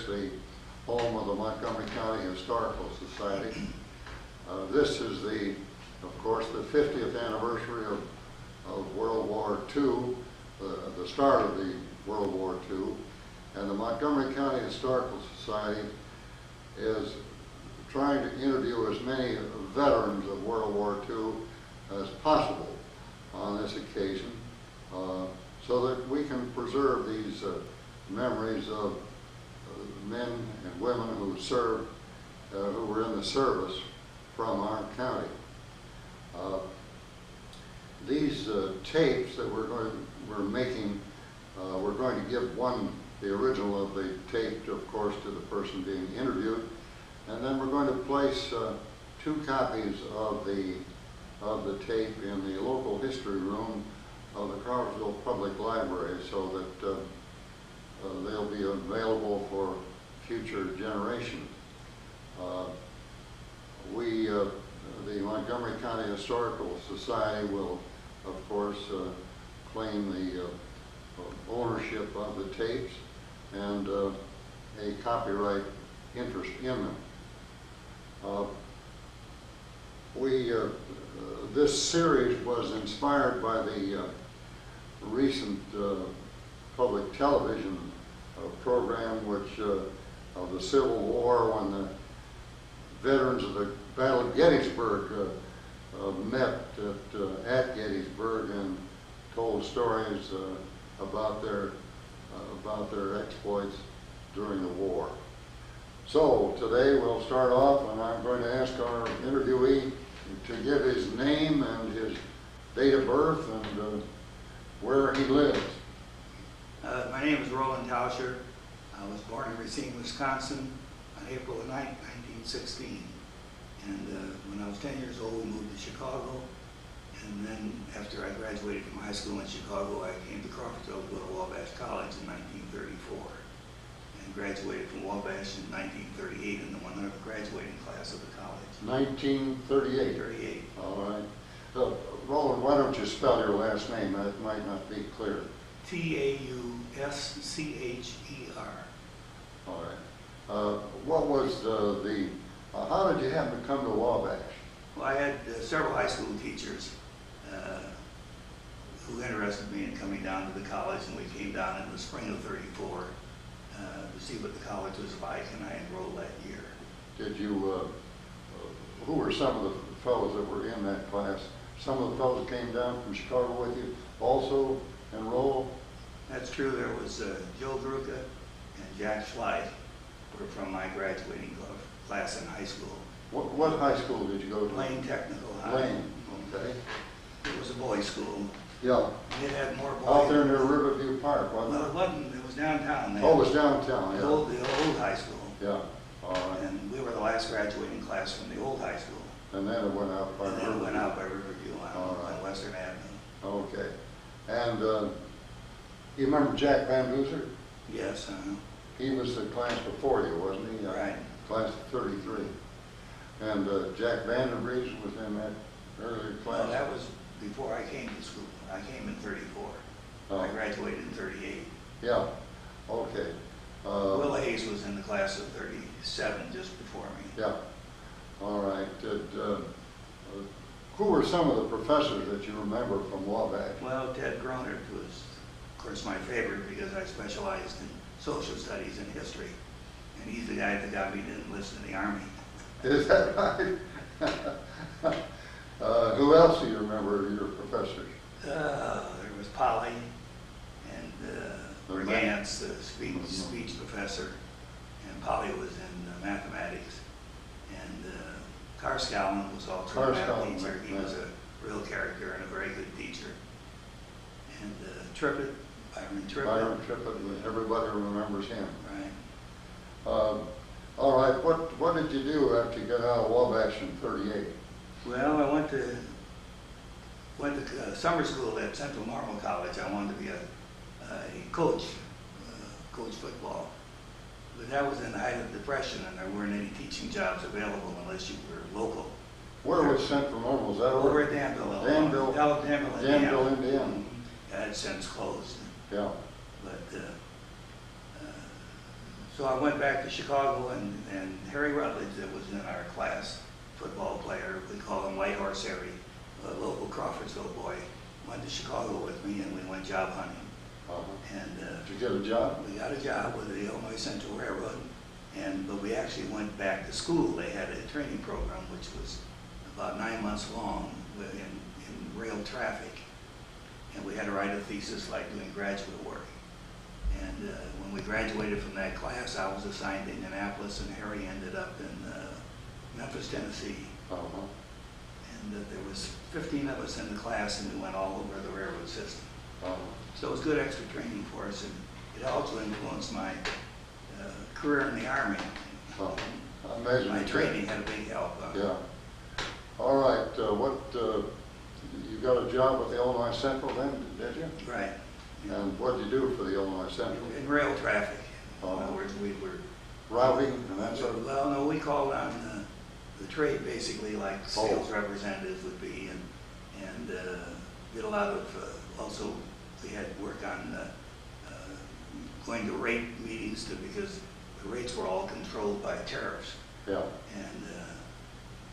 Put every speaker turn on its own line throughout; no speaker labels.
the home of the Montgomery County Historical Society. This is of course, the 50th anniversary of World War II, the start of the World War II, and the Montgomery County Historical Society is trying to interview as many veterans of World War II as possible on this occasion, so that we can preserve these memories of men and women who served, who were in the service from our county. These tapes that we're making, we're going to give the original of the tape, of course, to the person being interviewed, and then we're going to place 2 copies of the tape in the local history room of the Cartersville Public Library, so that they'll be available for future generations. The Montgomery County Historical Society will, of course, claim the ownership of the tapes and a copyright interest in them. This series was inspired by the recent public television program, which of the Civil War, when the veterans of the Battle of Gettysburg met at Gettysburg and told stories about their exploits during the war. So today we'll start off, and I'm going to ask our interviewee to give his name and his date of birth and where he lives.
My name is Roland Tauscher. I was born in Racine, Wisconsin on April 9, 1916. And when I was 10 years old, we moved to Chicago. And then after I graduated from high school in Chicago, I came to Crawfordsville to go to Wabash College in 1934. And graduated from Wabash in 1938 in the 100th graduating class of the college.
1938?
38.
All right. Roland, why don't you spell your last name? That might not be clear.
Tauscher.
All right. What was how did you happen to come to Wabash?
Well, I had several high school teachers who interested me in coming down to the college, and we came down in the spring of '34 to see what the college was like, and I enrolled that year.
Did you, who were some of the fellows that were in that class? Some of the fellows that came down from Chicago with you also enrolled?
That's true. There was Joe Drucka and Jack Schleich were from my graduating class in high school.
What high school did you go to?
Lane Technical High.
Lane, okay.
It was a boys' school.
Yeah.
It had more boys.
Out there near Riverview Park, wasn't
Well,
it?
it wasn't. It was downtown.
Oh, it was downtown, yeah.
The old high school.
Yeah, all right.
And we were the last graduating class from the old high school.
And then it went out by Riverview.
And then it went out by Riverview on Western Avenue.
Okay. And you remember Jack Van Duzer?
Yes.
He was the class before you, wasn't he?
Right.
Class of 33. And Jack Vanderbreeze was in that earlier class?
Well, that was before I came to school. I came in '34.
Oh.
I graduated in '38.
Yeah, okay.
Will Hayes was in the class of '37, just before me.
Yeah, all right. Who were some of the professors that you remember from Wabash?
Well, Ted Gronert was, of course, my favorite because I specialized in social studies and history. And he's the guy that got me to enlist in the Army.
Is that right? Who else do you remember of your professors?
There was Polly and Brigance, the speech professor, and Polly was in mathematics. And Carscallon was also a math teacher. He was a real character and a very good teacher. And Trippett, Byron Trippett.
Byron Trippett, everybody remembers him.
Right.
All right, what did you do after you got out of Wabash in '38?
Well, I went to summer school at Central Normal College. I wanted to be a coach, coach football. But that was in the height of Depression, and there weren't any teaching jobs available unless you were local.
Where was Central Normal? Was that
over at Danville, Illinois.
Danville, Indiana.
That had since closed.
Yeah.
But So I went back to Chicago, and Harry Rutledge, that was in our class, football player, we call him White Horse Harry, a local Crawfordsville boy, went to Chicago with me, and we went job hunting. And
Did you get a job?
we got a job with the Illinois Central Railroad, but we actually went back to school. They had a training program which was about 9 months long in rail traffic, and we had to write a thesis like doing graduate work. And when we graduated from that class, I was assigned to Indianapolis, and Harry ended up in Memphis, Tennessee. And there was 15 of us in the class, and we went all over the railroad system. So it was good extra training for us, and it also influenced my career in the Army. My training had a big help.
Yeah. All right. You got a job with the Illinois Central then, did you?
Right. Yeah.
And what did you do for the Illinois Central?
In rail traffic. In other words, we were
routing and that sort of.
Well, no, we called on the trade basically, like sales representatives would be, and did a lot of also. We had work on going to rate meetings because the rates were all controlled by tariffs.
Yeah.
And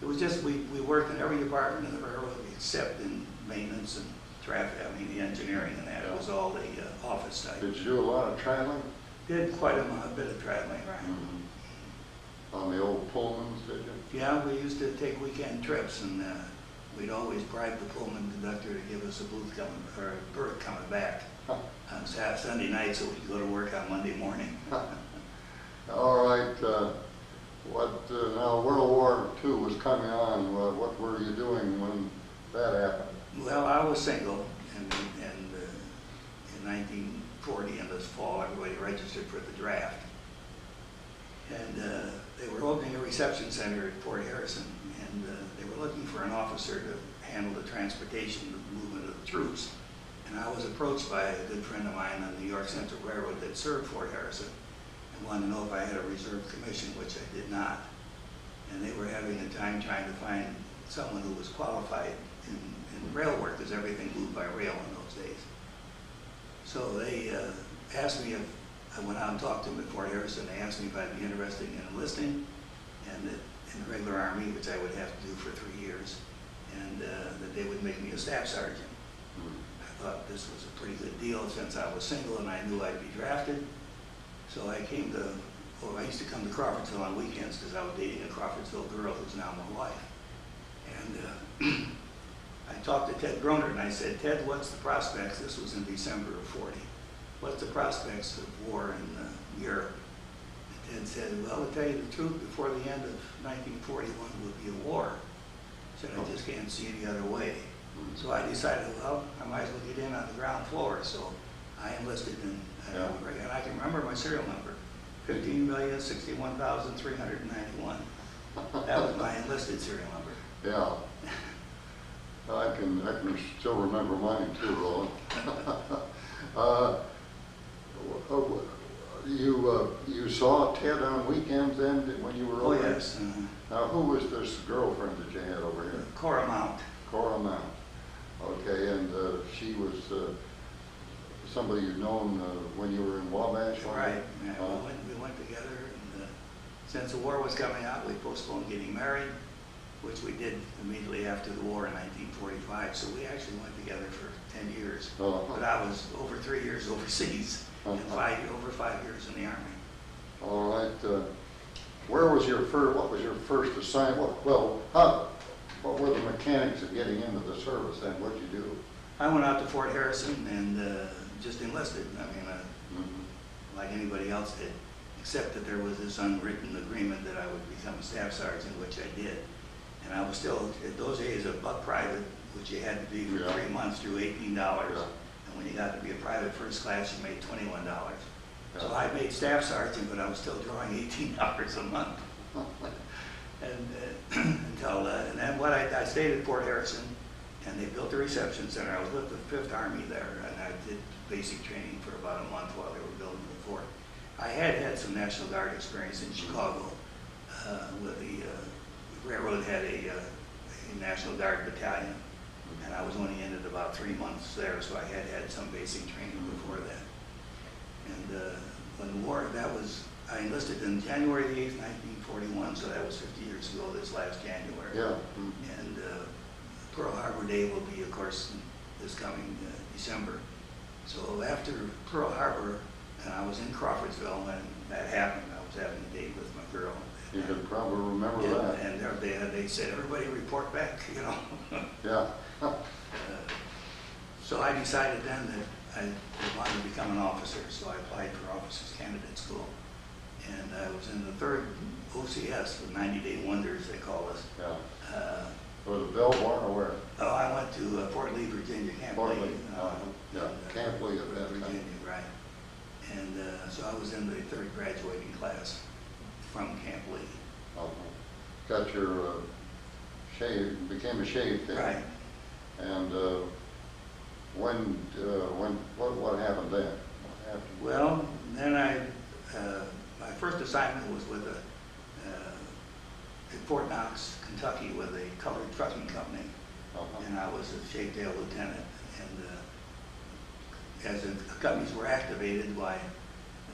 it was just, we worked in every department of the railroad except in maintenance and traffic, I mean the engineering and that. It was all the office type.
Did you do a lot of traveling?
Did quite a bit of traveling, right.
On the old Pullmans, did you?
Yeah, we used to take weekend trips, and we'd always bribe the Pullman conductor to give us a booth coming, or a berth coming back on Sunday night so we could go to work on Monday morning.
All right. Now World War II was coming on. What were you doing when that happened?
Well, I was single, and in 1940, in this fall, everybody registered for the draft. And they were opening a reception center at Fort Harrison, and they were looking for an officer to handle the transportation, the movement of the troops. And I was approached by a good friend of mine on the New York Central Railroad that served Fort Harrison and wanted to know if I had a reserve commission, which I did not. And they were having a time trying to find someone who was qualified in rail work, because everything moved by rail in those days. So they asked me if I went out and talked to them at Fort Harrison. They asked me if I'd be interested in enlisting and in the regular Army, which I would have to do for 3 years, and that they would make me a staff sergeant. I thought this was a pretty good deal since I was single and I knew I'd be drafted. So I I used to come to Crawfordsville on weekends because I was dating a Crawfordsville girl who's now my wife. And I talked to Ted Groner and I said, Ted, what's the prospects? This was in December of 40. What's the prospects of war in Europe? And Ted said, well, to tell you the truth, before the end of 1941 would be a war. I said, I just can't see any other way. So I decided, well, I might as well get in on the ground floor. So I enlisted and I can remember my serial number, 15,061,391. That was my enlisted serial number.
Yeah. I can still remember mine too, Roland. You saw Ted on weekends then when you were over
there? Oh, yes.
Now, who was this girlfriend that you had over here?
Cora Mount.
Cora Mount. Okay, and she was somebody you'd known when you were in Wabash?
Right. Yeah, we went together, and since the war was coming out, we postponed getting married, which we did immediately after the war in 1945. So we actually went together for 10 years. But I was over 3 years overseas and over 5 years in the Army.
All right. What was your first assignment? What were the mechanics of getting into the service then? What did you do?
I went out to Fort Harrison and just enlisted. I mean, like anybody else did, except that there was this unwritten agreement that I would become a staff sergeant, which I did. And I was still, at those days, a buck private, which you had to be for 3 months, drew $18. And when you got to be a private first class, you made $21. So I made staff sergeant, but I was still drawing $18 a month. And then I stayed at Fort Harrison, and they built a reception center. I was with the 5th Army there, and I did basic training for about a month while they were building the fort. I had some National Guard experience in Chicago, where the railroad had a National Guard battalion, and I was only in it about 3 months there, so I had some basic training before that. And when the war, that was I enlisted in January the 8th, 1941, so that was 50 years ago this last January.
Yeah.
And Pearl Harbor Day will be, of course, this coming December. So after Pearl Harbor, and I was in Crawfordsville when that happened. I was having a date with my girl.
You could probably remember that.
And they said, everybody report back, you know.
Yeah.
So I decided then that I wanted to become an officer, so I applied for officers candidate school. And I was in the 3rd OCS, the 90-day wonders, they call us.
Yeah. Was it Belgium or where?
Oh, I went to Fort Lee, Virginia, Camp
Fort
Lee.
Lee. Yeah, Camp Lee at that time.
Virginia, right. And so I was in the 3rd graduating class from Camp Lee.
Got your shave, became a shave then.
Right.
And what happened then? What happened?
Well, then my first assignment was with in Fort Knox, Kentucky, with a colored trucking company. And I was a Shakedale lieutenant. And as the companies were activated, why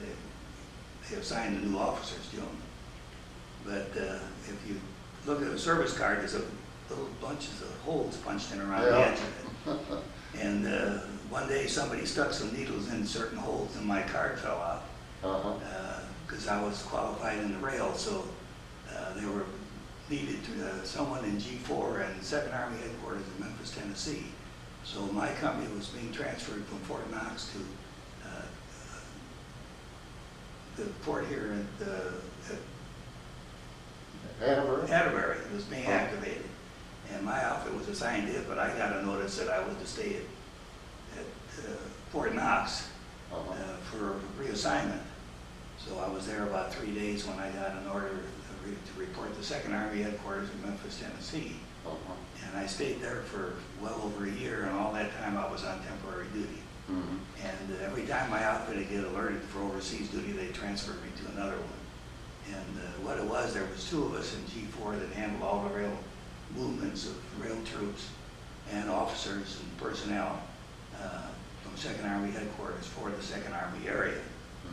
they assigned the new officers to them. But if you look at a service card, there's a little bunches of holes punched in around the edge of it. And one day somebody stuck some needles in certain holes and my card fell out. Because I was qualified in the rail, so they were needed someone in G4 and 2nd Army Headquarters in Memphis, Tennessee. So my company was being transferred from Fort Knox to the fort here at Atterbury. It was being activated. And my outfit was assigned to it, but I got a notice that I was to stay at Fort Knox for reassignment. So I was there about 3 days when I got an order to report to 2nd Army Headquarters in Memphis, Tennessee. And I stayed there for well over a year, and all that time I was on temporary duty. And every time my outfit would get alerted for overseas duty, they transferred me to another one. And what it was, there was 2 of us in G4 that handled all the rail movements of rail troops and officers and personnel from 2nd Army Headquarters for the 2nd Army area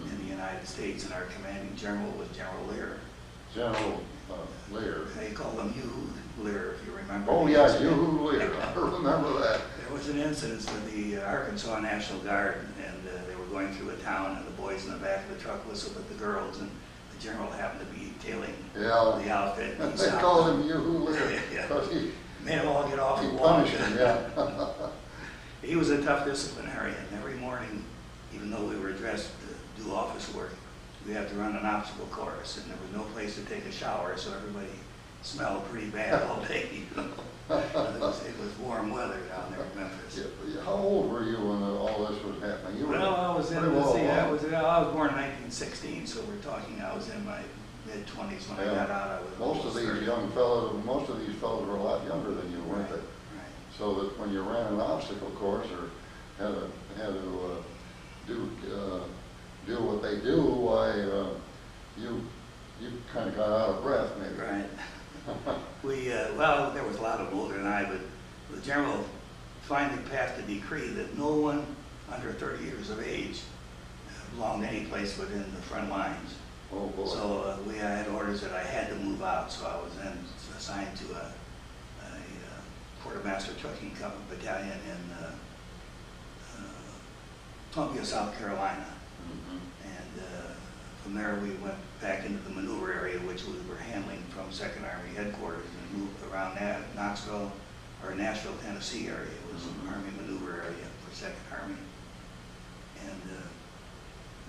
in the United States, and our commanding general was General Lear.
General Lear.
They called him Lear, if you remember.
Oh yeah, Lear. I remember that.
There was an incident with the Arkansas National Guard, and they were going through a town, and the boys in the back of the truck whistled at the girls, and the general happened to be tailing the outfit.
They called him Lear.
He made them all get off
and
walk.
He punished him, yeah.
He was a tough disciplinarian. Every morning, even though we were dressed to do office work, we had to run an obstacle course, and there was no place to take a shower, so everybody smelled pretty bad all day. It was warm weather down there in Memphis.
Yeah. How old were you when all this was happening? You were
I was
I was
born in 1916, so we're talking, I was in my mid-20s when I got out.
Most of these fellows were a lot younger than you, weren't they?
Right.
So that when you ran an obstacle course or had to do what they do, why you kind of got out of breath, maybe.
Right. Well, there was a lot of them older than I, but the general finally passed a decree that no one under 30 years of age belonged to any place within the front lines.
Oh boy.
So we had orders that I had to move out, so I was then assigned to a quartermaster trucking company battalion in Columbia, South Carolina. And from there we went back into the maneuver area, which we were handling from 2nd Army Headquarters, and moved around Knoxville or Nashville, Tennessee area. It was an Army maneuver area for 2nd Army.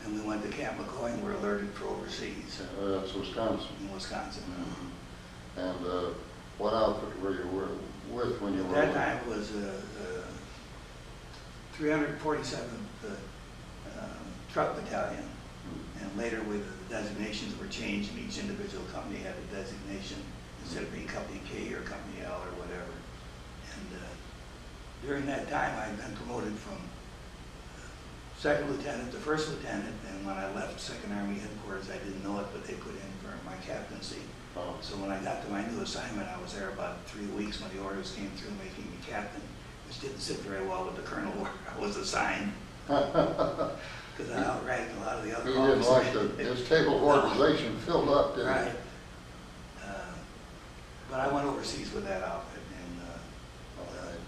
And we went to Camp McCoy and were alerted for overseas.
That's Wisconsin.
In Wisconsin.
And what outfit were you with when you were?
At that time it was 347th Truck Battalion. And later the designations were changed, and each individual company had a designation instead of being Company K or Company L or whatever. And during that time I'd been promoted from 2nd lieutenant to 1st lieutenant, and when I left 2nd Army Headquarters, I didn't know it, but they put in for my captaincy. So when I got to my new assignment, I was there about 3 weeks when the orders came through making me captain, which didn't sit very well with the colonel where I was assigned. because I outranked a lot of the other
He didn't
officers.
like his table of organization filled up, did he?
Right. But I went overseas with that outfit, and
All right.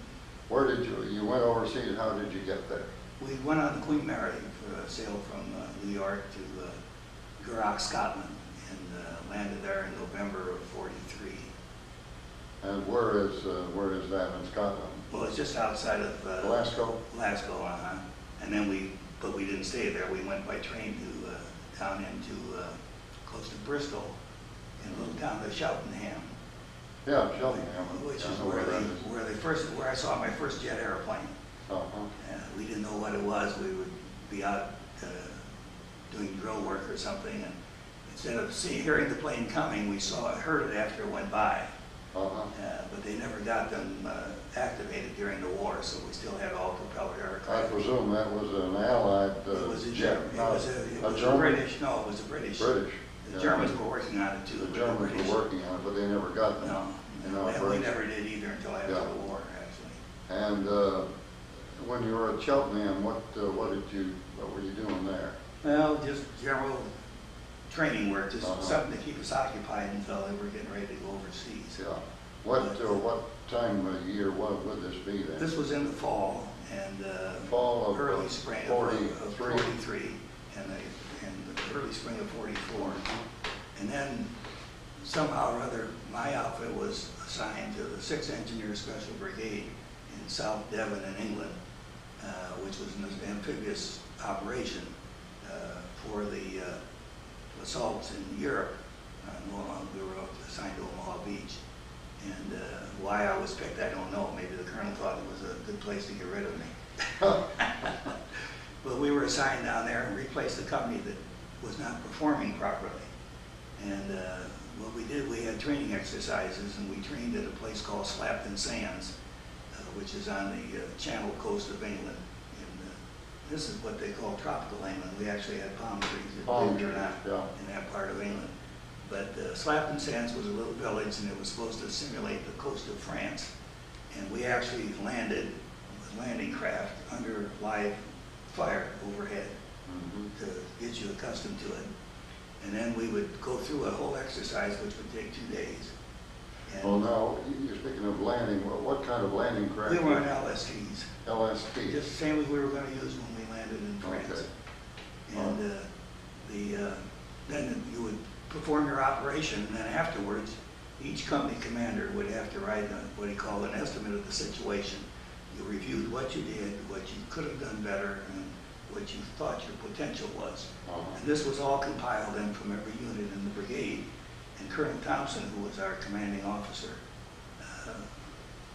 Where did you went overseas, how did you get there?
we went on the Queen Mary for a sail from New York to Gourock, Scotland, and landed there in November of '43.
And where is that in Scotland?
Well, it's just outside of
Glasgow?
Glasgow, and then we didn't stay there. We went by train to down into close to Bristol, in a little town of Cheltenham.
Yeah, Cheltenham.
Which
I
is
know
where I saw my first jet airplane.
Uh-huh.
We didn't know what it was. We would be out doing drill work or something, and instead of hearing the plane coming, we heard it after it went by.
Uh-huh.
But they never got them activated during the war, so we still had all propeller
I
aircraft.
presume that was an Allied
It was a
jet,
German. It
not
was a
German?
British. No, it was a British.
British.
The
Yeah.
Germans were working on it too.
The
but
Germans
British-
were working on it, but they never got them.
No,
in
and we
operation.
never did either until after
Yeah.
the war, actually.
And when you were at Cheltenham, what were you doing there?
Well, just general training work, just
Uh-huh.
something to keep us occupied until they were getting ready to go overseas.
Yeah. What time of year would this be then?
This was in the fall and
Fall of
early spring of
43.
43 and the early spring of 44. And then somehow or other, my outfit was assigned to the 6th Engineer Special Brigade in South Devon in England, which was an amphibious operation for the assaults in Europe. We were assigned to Omaha Beach. And why I was picked, I don't know. Maybe the colonel thought it was a good place to get rid of me. But we were assigned down there and replaced the company that was not performing properly. And what we did, we had training exercises, and we trained at a place called Slapton Sands, which is on the Channel coast of England. And this is what they call tropical England. We actually had palm trees,
Palm
believe it or not,
trees, yeah.
in that part of England. But Slapton Sands was a little village, and it was supposed to simulate the coast of France. And we actually landed with landing craft under live fire overhead
Mhm.
to get you accustomed to it. And then we would go through a whole exercise, which would take 2 days. And
Well, now, you're speaking of landing. What kind of landing craft?
we were in LSTs,
LST.
just the same as we were going to use when we landed in France.
Okay.
And then you would perform your operation, and then afterwards, each company commander would have to write what he called an estimate of the situation. You reviewed what you did, what you could have done better, and what you thought your potential was.
Uh-huh.
And this was all compiled in from every unit in the brigade. And Colonel Thompson, who was our commanding officer,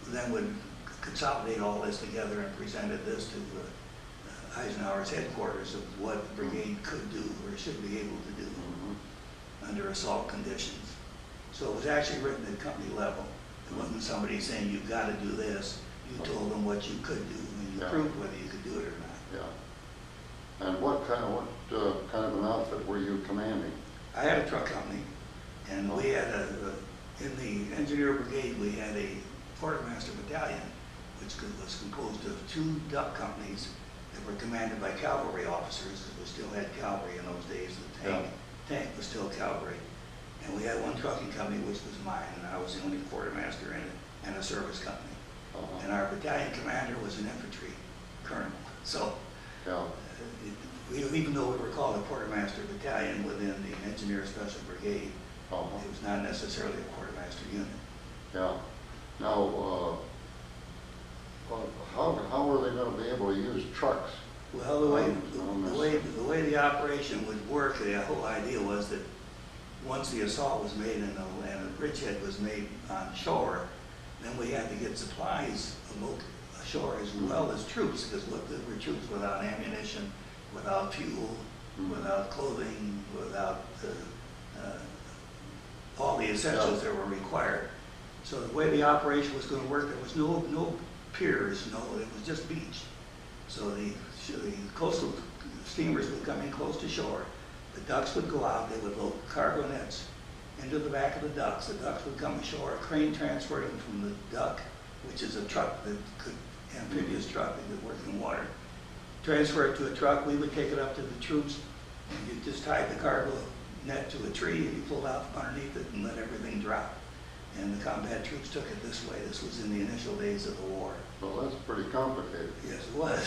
then would consolidate all this together and presented this to Eisenhower's headquarters of what the brigade could do or should be able to do
Mhm.
under assault conditions. So it was actually written at company level. It wasn't somebody saying, you've got to do this. You told them what you could do, and you
Yeah.
proved whether you could do it or not.
Yeah. And what kind of an outfit were you commanding?
I had a truck company, and we had in the engineer brigade, we had a quartermaster battalion, which was composed of 2 duck companies that were commanded by cavalry officers, because we still had cavalry in those days. The tank was still cavalry. And we had 1 trucking company, which was mine, and I was the only quartermaster in it, and a service company.
Uh-huh.
And our battalion commander was an infantry colonel. So
Yeah.
even though we were called a quartermaster battalion within the engineer special brigade,
Uh-huh.
it was not necessarily a quartermaster unit.
Yeah. Now, how were they going to be able to use trucks?
Well, the way the operation would work, the whole idea was that once the assault was made and a bridgehead was made on shore, then we had to get supplies ashore as well as troops, because there were troops without ammunition, without fuel, without clothing, without all the essentials that were required. So the way the operation was going to work, there was no piers, it was just beach. So the coastal steamers would come in close to shore. The ducks would go out, they would load cargo nets into the back of the ducks. The ducks would come ashore, a crane transferred them from the duck, which is a truck that amphibious truck that could work in water. transfer it to a truck. We would take it up to the troops, and you just tied the cargo net to a tree, and you pulled out from underneath it and let everything drop. And the combat troops took it this way. This was in the initial days of the war.
Well, that's pretty complicated.
Yes, it was.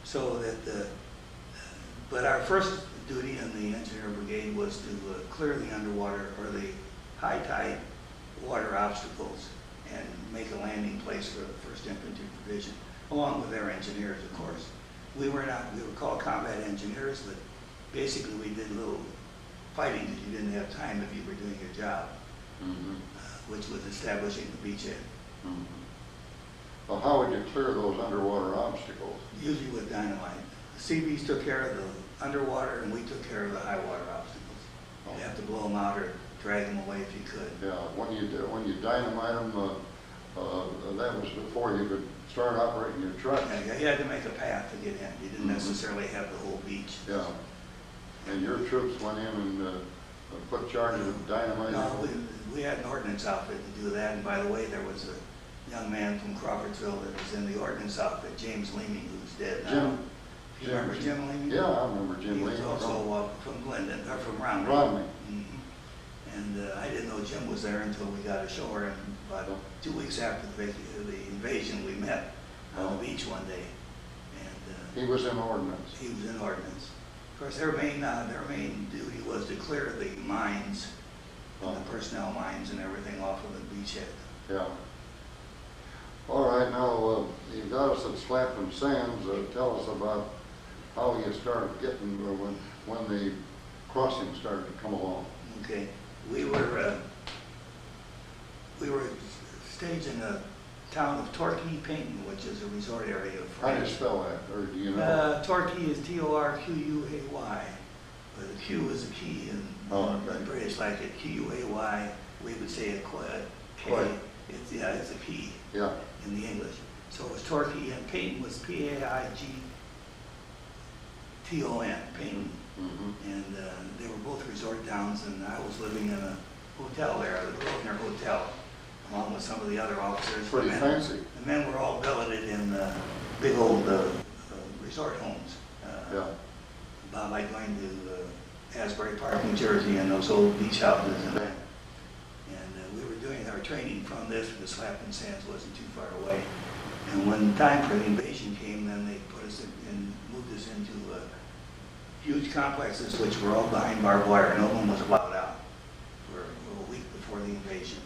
So that, but our first duty in the engineer brigade was to clear the underwater or the high tide water obstacles and make a landing place for the 1st Infantry Division, along with their engineers, of course. We were called combat engineers, but basically we did a little fighting because you didn't have time if you were doing your job, which was establishing the beachhead.
Well, how would you clear those underwater obstacles?
Usually with dynamite. The Seabees took care of the underwater, and we took care of the high water obstacles. You'd have to blow them out or drag them away if you could.
Yeah, when you dynamite them, that was before you could start operating your truck.
Yeah, you had to make a path to get in. You didn't necessarily have the whole beach.
Yeah. And your troops went in and put charges of dynamite?
No, we had an ordnance outfit to do that. And by the way, there was a young man from Crawfordsville that was in the ordnance outfit, James Leeming, who's dead now. You remember Jim Leeming?
Yeah, I remember Jim Leeming.
He was also from Glendon, or from Romney.
Romney.
And I didn't know Jim was there until we got ashore, and about 2 weeks after the invasion, we met on the beach one day. And
he was in ordnance.
He was in ordnance. Of course, their main duty was to clear the mines, the personnel mines and everything off of the beachhead.
Yeah. All right, now you got us at Slapping Sands. Tell us about how you started getting when the crossing started to come along.
Okay, we were staged in the town of Torquay, Payton, which is a resort area of
How do you
France.
spell that, or do you know?
Torquay is Torquay, but the Q is a key in the British like it. Quay, we would say it K. It's a key in the English. So it was Torquay, and Payton was Paigton, Payton. And they were both resort towns, and I was living in a hotel there, the Grosvenor Hotel, along with some of the other officers.
Pretty fancy.
The men were all billeted in big old resort homes. About like going to Asbury Park, New Jersey, and those old beach houses and that. And we were doing our training from this, the Slapping Sands wasn't too far away. And when time for the invasion came, then they put us in and moved us into huge complexes, which were all behind barbed wire. No one was allowed out for a week before the invasion.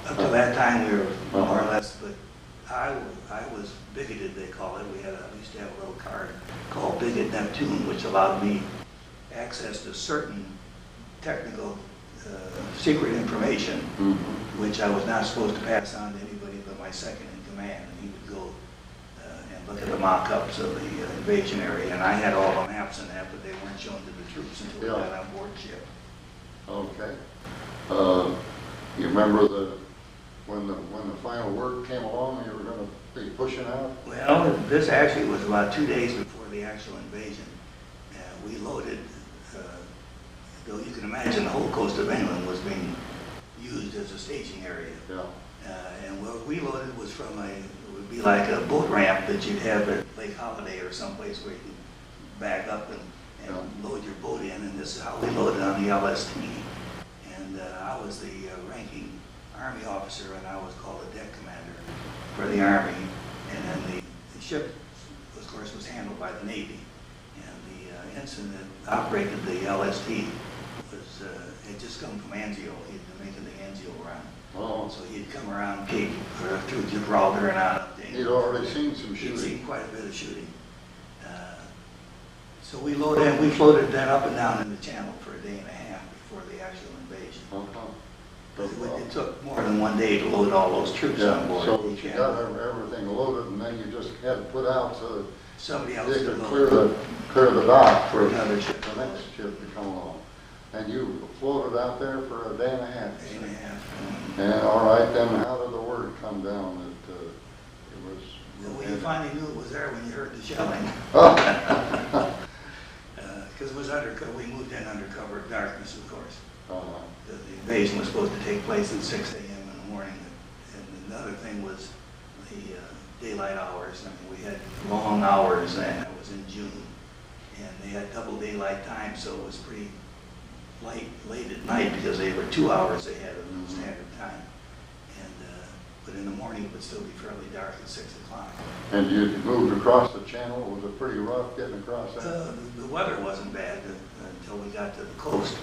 Up to that time, we were more or less, but I was bigoted, they call it. We used to have a little card called Bigot Neptune, which allowed me access to certain technical secret information, which I was not supposed to pass on to anybody but my second in command. And he would go and look at the mock-ups of the invasion area, and I had all the maps and that, but they weren't shown to the troops until we got on board ship.
Okay. You remember when the final word came along, you were going to be pushing out?
Well, this actually was about 2 days before the actual invasion. We loaded, though you can imagine the whole coast of England was being used as a staging area. And what we loaded was from it would be like a boat ramp that you'd have at Lake Holiday or someplace where you could back up and load your boat in. And this is how we loaded on the LST. And I was the ranking Army officer, and I was called a deck commander for the Army. And then the ship, of course, was handled by the Navy. And the ensign that operated the LST had just come from Anzio. He'd been making the Anzio run. So he'd come around Cape or through Gibraltar and out up to England.
He'd already seen some shooting.
He'd seen quite a bit of shooting. So we floated that up and down in the channel for a day and a half before the actual invasion. It took more than 1 day to load all those troops on board.
So you got everything loaded, and then you just had to put out so that
somebody else
they could clear the dock for
another ship,
the next ship to come along. And you floated out there for a day and a half.
Day and a half.
And all right, then how did the word come down that it was?
Well, you finally knew it was there when you heard the shelling. Because it was undercover. We moved in under cover of darkness, of course. The invasion was supposed to take place at 6 a.m. in the morning. And another thing was the daylight hours. I mean, we had long hours, and it was in June, and they had double daylight time, so it was pretty late at night because they were 2 hours ahead of the standard time. And but in the morning it would still be fairly dark at 6 o'clock.
And you moved across the channel. Was it pretty rough getting across that?
The weather wasn't bad until we got to the coast.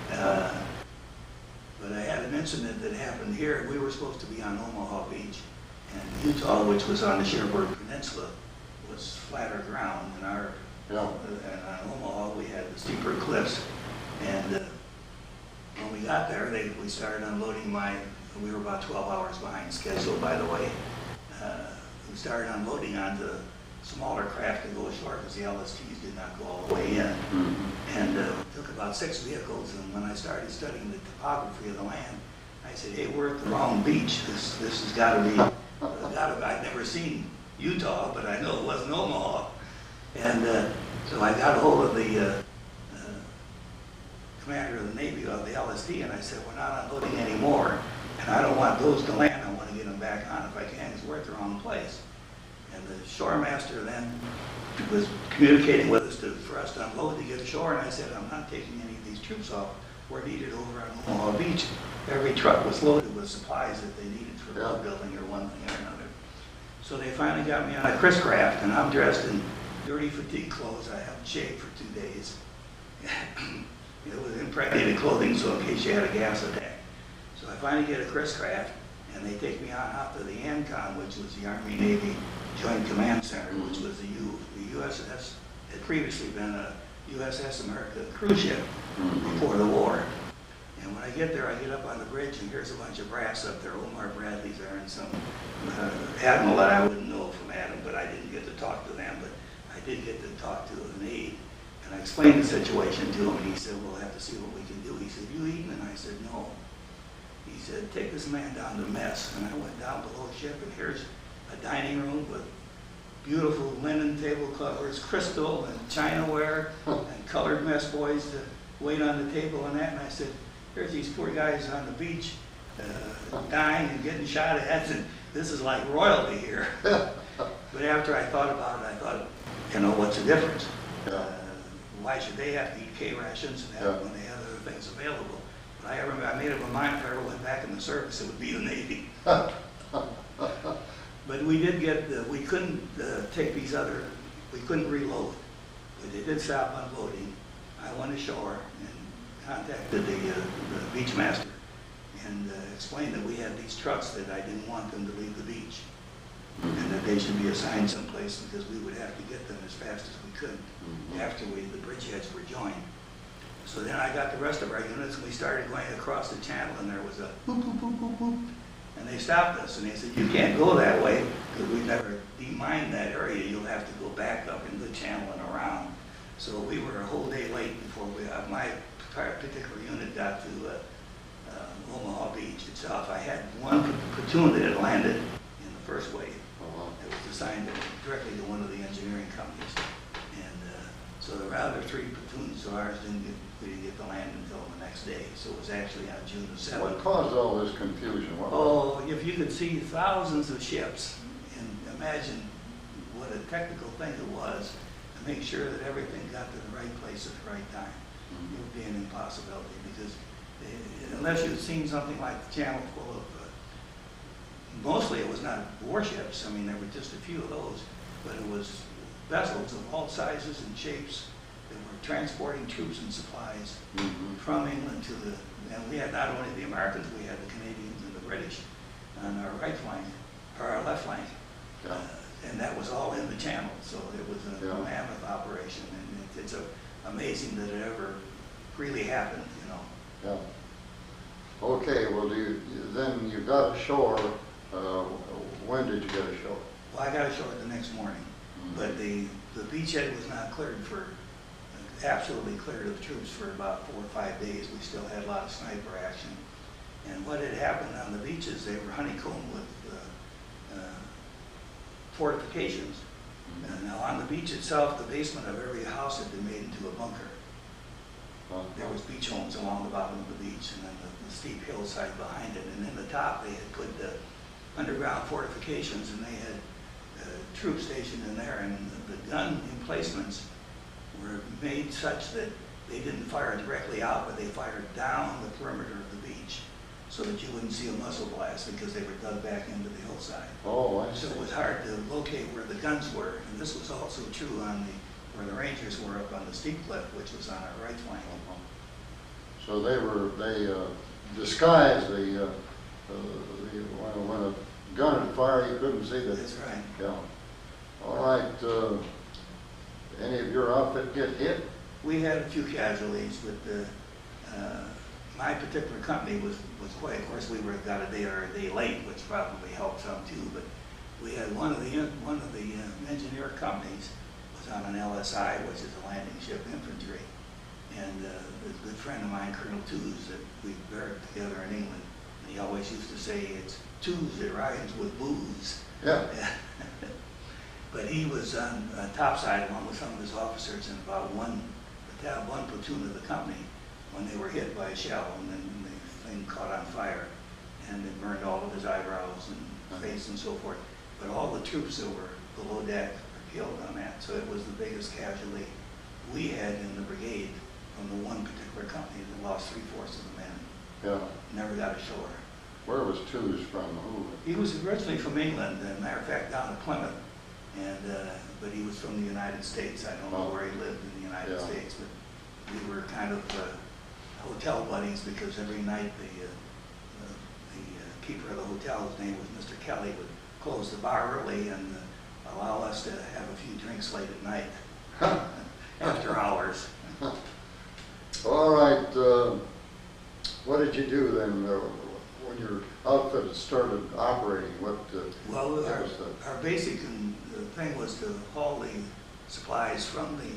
But I had an incident that happened here. We were supposed to be on Omaha Beach, and Utah, which was on the Cherbourg Peninsula, was flatter ground. And and on Omaha we had the steeper cliffs. And when we got there, we started unloading we were about 12 hours behind schedule, by the way. We started unloading onto smaller craft to go ashore because the LSTs did not go all the way in. And it took about 6 vehicles, and when I started studying the topography of the land, I said, hey, we're at the wrong beach. This has got to be, I've never seen Utah, but I know it wasn't Omaha. And so I got a hold of the commander of the Navy of the LSD, and I said, we're not unloading anymore, and I don't want those to land. I want to get them back on if I can, because we're at the wrong place. And the shore master then was communicating with us for us to unload to get ashore, and I said, I'm not taking any of these troops off. We're needed over on Omaha Beach. Every truck was loaded with supplies that they needed for boat building or one thing or another. So they finally got me on a Chris craft, and I'm dressed in dirty fatigue clothes. I haven't shaved for 2 days. It was impregnated clothing, so in case you had a gas attack. So I finally get a Chris craft, and they take me out to the ANCON, which was the Army-Navy Joint Command Center, which was the USS, had previously been a USS America cruise ship before the war. And when I get there, I get up on the bridge, and here's a bunch of brass up there. Omar Bradley's there, and some admiral that I wouldn't know from Adam, but I didn't get to talk to them, but I did get to talk to an aide. And I explained the situation to him, and he said, we'll have to see what we can do. He said, you eating? And I said, no. He said, take this man down to mess. And I went down below ship, and here's a dining room with beautiful linen table covers, crystal and chinaware, and colored mess boys to wait on the table and that. And I said, here's these poor guys on the beach dying and getting shot at, and this is like royalty here. But after I thought about it, I thought, you know, what's the difference? Why should they have to eat K rations and when they have other things available? But I remember I made up my mind if I ever went back in the service, it would be the Navy. But we did get, we couldn't take these we couldn't reload. But they did stop unloading. I went ashore and contacted the beach master and explained that we had these trucks that I didn't want them to leave the beach, and that they should be assigned someplace because we would have to get them as fast as we could after the bridgeheads were joined. So then I got the rest of our units, and we started going across the channel, and there was a boop, boop, boop, boop, boop. And they stopped us, and they said, you can't go that way because we've never demined that area. You'll have to go back up into the channel and around. So we were a whole day late before my particular unit got to Omaha Beach itself. I had one platoon that had landed in the first wave. It was assigned directly to one of the engineering companies. And so the other 3 platoons of ours we didn't get to land until the next day. So it was actually on June the 7th.
What caused all this confusion?
If you could see thousands of ships and imagine what a technical thing it was to make sure that everything got to the right place at the right time. It would be an impossibility because unless you've seen something like the channel full of, mostly it was not warships. I mean, there were just a few of those, but it was vessels of all sizes and shapes that were transporting troops and supplies from England to and we had not only the Americans, we had the Canadians and the British on our right flank, or our left flank. And that was all in the channel, so it was a mammoth operation, and it's amazing that it ever really happened, you know.
Okay, well, then you got ashore. When did you get ashore?
Well, I got ashore the next morning, but the beachhead was not cleared absolutely cleared of troops for about 4 or 5 days. We still had a lot of sniper action. And what had happened on the beaches, they were honeycombed with fortifications. And now on the beach itself, the basement of every house had been made into a bunker. There was beach homes along the bottom of the beach, and then the steep hillside behind it. And in the top, they had put the underground fortifications, and they had troop stationed in there, and the gun emplacements were made such that they didn't fire directly out, but they fired down the perimeter of the beach so that you wouldn't see a muzzle blast because they were dug back into the hillside.
Oh, I see.
So it was hard to locate where the guns were, and this was also true on where the Rangers were up on the steep cliff, which was on our right flank.
So they disguised when a gun would fire, you couldn't see that.
That's right.
Yeah. All right. Any of your outfit get hit?
We had a few casualties, but my particular company was quite. Of course, we got a day or a day late, which probably helped some too. But we had one of the engineer companies was on an LSI, which is a landing ship infantry, and a good friend of mine, Colonel Tews, that we barracked together in England. And he always used to say, "It's Tews that rhymes with booze."
Yeah.
But he was on topside along with some of his officers in about one platoon of the company when they were hit by a shell, and then the thing caught on fire, and it burned all of his eyebrows and face and so forth. But all the troops that were below deck were killed on that, so it was the biggest casualty we had in the brigade from the one particular company that lost 3/4 of the men.
Yeah.
Never got ashore.
Where was Tews from? Who?
He was originally from England, as a matter of fact, down in Plymouth, and but he was from the United States. I don't know where he lived in the United States, but we were kind of hotel buddies because every night the keeper of the hotel, his name was Mr. Kelly, would close the bar early and allow us to have a few drinks late at night after hours.
All right. What did you do then when your outfit started operating?
Well, our basic thing was to haul the supplies from the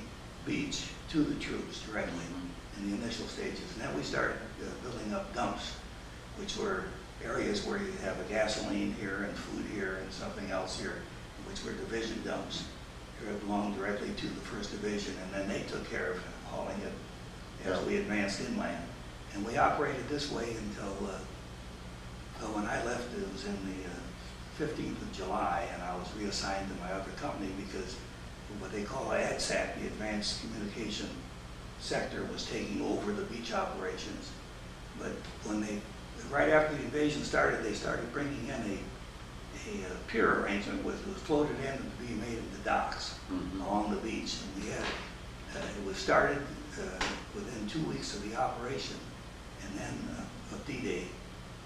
beach to the troops directly in the initial stages. And then we started building up dumps, which were areas where you have a gasoline here and food here and something else here, which were division dumps. It belonged directly to the 1st Division, and then they took care of hauling it as we advanced inland. And we operated this way until when I left, it was in the 15th of July, and I was reassigned to my other company because what they call ADSAC, the Advanced Communication Sector, was taking over the beach operations. But right after the invasion started, they started bringing in a pier arrangement which was floated in to be made into docks along the beach. And we had, it was started within 2 weeks of the operation, and then of D-Day.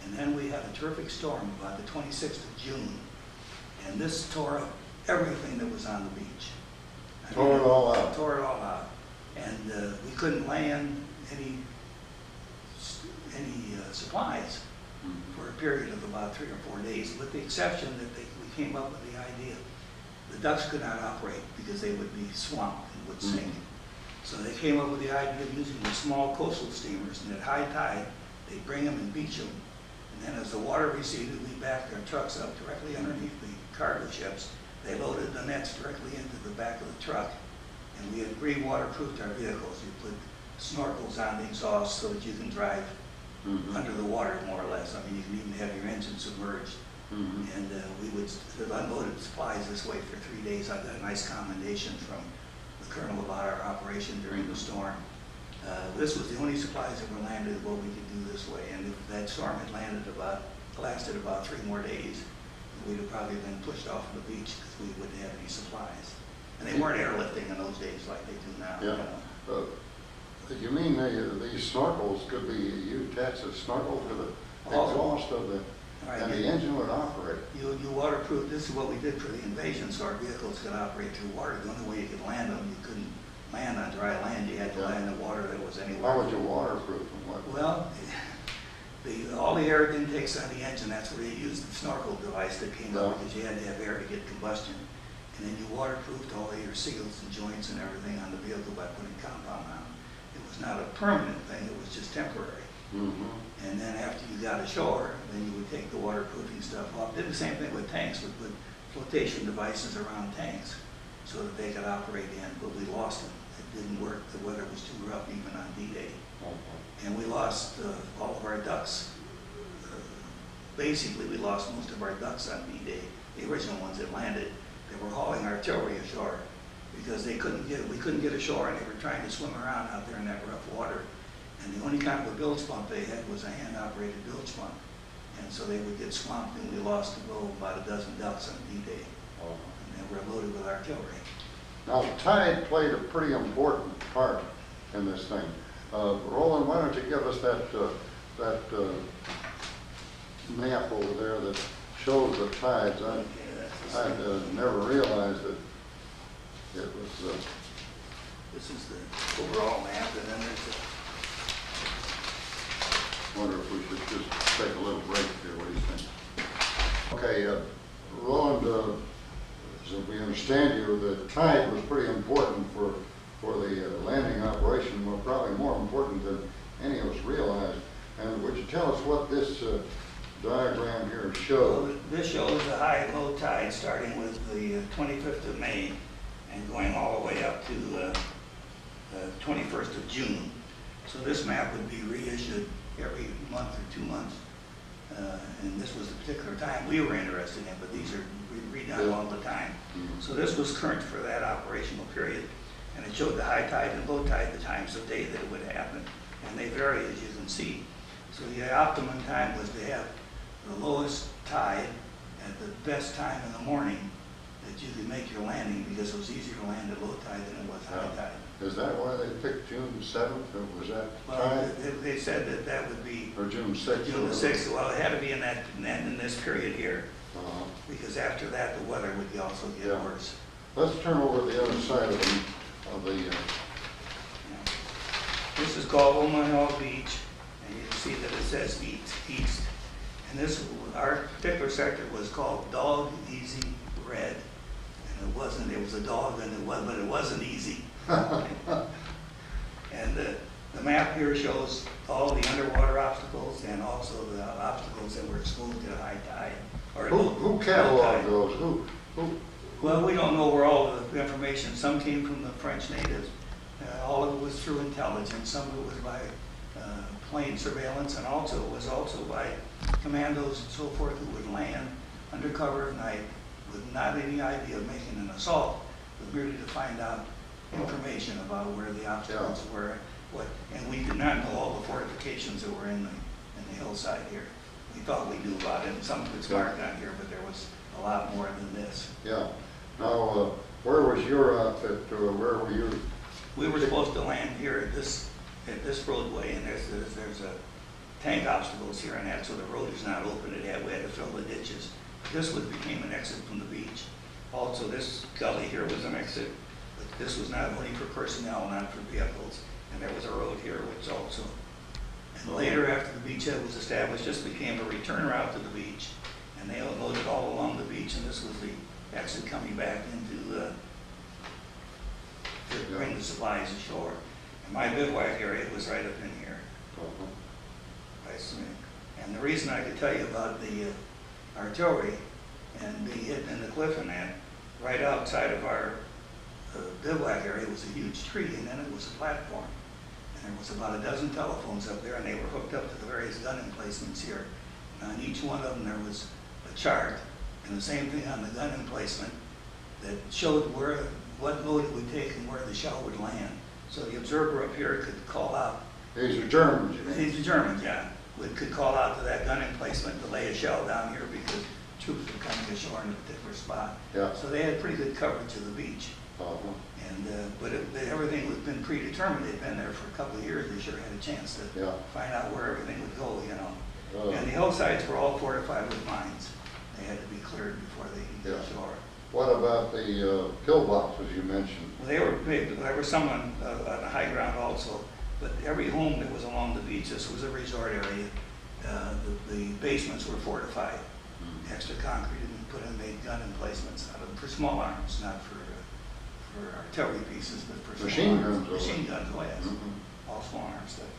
And then we had a terrific storm about the 26th of June, and this tore up everything that was on the beach.
Tore it all out.
Tore it all out. And we couldn't land any supplies for a period of about 3 or 4 days, with the exception that we came up with the idea. The ducks could not operate because they would be swamped and would sink. So they came up with the idea of using the small coastal steamers, and at high tide, they'd bring them and beach them. And then as the water receded, we backed our trucks up directly underneath the cargo ships. They loaded the nets directly into the back of the truck, and we had re-waterproofed our vehicles. You put snorkels on the exhaust so that you can drive under the water more or less. I mean, you can even have your engine submerged. And we would unload supplies this way for 3 days. I got a nice commendation from the colonel about our operation during the storm. This was the only supplies that were landed what we could do this way. And if that storm had lasted about 3 more days, we'd have probably been pushed off the beach because we wouldn't have any supplies. And they weren't airlifting in those days like they do now.
Yeah.
You know.
You mean these snorkels could be, you attach a snorkel to the exhaust of the, and the engine would operate?
You waterproof, this is what we did for the invasion, so our vehicles could operate through water. The only way you could land them, you couldn't land on dry land, you had to land in water that was anywhere.
How would you waterproof them?
Well, all the air intakes on the engine, that's where you used the snorkel device that came up, because you had to have air to get combustion. And then you waterproofed all of your seals and joints and everything on the vehicle by putting compound on them. It was not a permanent thing, it was just temporary. And then after you got ashore, then you would take the waterproofing stuff off. Did the same thing with tanks. We put flotation devices around tanks so that they could operate in, but we lost them. It didn't work. The weather was too rough even on D-Day. And we lost all of our ducks. Basically, we lost most of our ducks on D-Day, the original ones that landed, that were hauling artillery ashore because we couldn't get ashore, and they were trying to swim around out there in that rough water. And the only kind of a bilge pump they had was a hand-operated bilge pump. And so they would get swamped, and we lost about a dozen ducks on D-Day.
Oh.
And they were loaded with artillery.
Now, the tide played a pretty important part in this thing. Roland, why don't you give us that map over there that shows the tides? I'd never realized that it was...
This is the overall map, and then there's
wonder if we should just take a little break here. What do you think? Okay, Roland, as we understand you, the tide was pretty important for the landing operation, well, probably more important than any of us realized. And would you tell us what this diagram here shows?
Well, this shows the high and low tide starting with the 25th of May and going all the way up to the 21st of June. So this map would be reissued every month or 2 months. And this was the particular time we were interested in, but these are redone all the time.
Mm-hmm.
So this was current for that operational period. And it showed the high tide and low tide, the times of day that it would happen. And they vary, as you can see. So the optimum time was to have the lowest tide at the best time in the morning that you could make your landing, because it was easier to land at low tide than it was high tide.
Is that why they picked June 7th? Or was that
Well,
time?
they said that that would be
Or June 6th?
June the 6th. Well, it had to be in this period here,
Uh-huh.
because after that the weather would also get worse.
Let's turn over to the other side of the
This is called Omaha Beach, and you can see that it says east. And this, our particular sector was called Dog Easy Red. And it was a dog, but it wasn't easy. And the map here shows all the underwater obstacles and also the obstacles that were exposed at high tide. Or
who cataloged those? Who?
Well, we don't know where all of the information, some came from the French natives. All of it was through intelligence, some of it was by plane surveillance, and also it was also by commandos and so forth who would land under cover of night with not any idea of making an assault, but merely to find out information about where the obstacles were. And we did not know all the fortifications that were in the hillside here. We thought we knew about it, and some of it's marked on here, but there was a lot more than this.
Yeah. Now, where was your outfit, or where were you?
We were supposed to land here at this roadway, and there's a tank obstacles here, and that, so the road is not open. We had to fill the ditches. This became an exit from the beach. Also, this gully here was an exit, but this was not only for personnel, not for vehicles. And there was a road here, which also. And later, after the beachhead was established, this became a return route to the beach, and they unloaded all along the beach, and this was the exit coming back into to bring the supplies ashore. And my bivouac area was right up in here. And the reason I could tell you about the artillery and being hidden in the cliff and that, right outside of our bivouac area was a huge tree, and then it was a platform. And there was about a dozen telephones up there, and they were hooked up to the various gun emplacements here. And on each one of them there was a chart, and the same thing on the gun emplacement that showed what load it would take and where the shell would land. So the observer up here could call out.
These are Germans, you mean?
These are Germans, yeah. Could call out to that gun emplacement to lay a shell down here because troops were coming ashore in a particular spot.
Yeah.
So they had pretty good coverage of the beach. And but everything had been predetermined. They'd been there for a couple of years. They sure had a chance to find out where everything would go, you know. And the hillsides were all fortified with mines. They had to be cleared before they could get ashore.
What about the pillboxes you mentioned?
Well, they were big. There was some on the high ground also. But every home that was along the beach, this was a resort area. The basements were fortified. Extra concrete had been put in, made gun emplacements out of them for small arms, not for artillery pieces, but for
machine guns.
Machine guns, oh yes. All small arms stuff.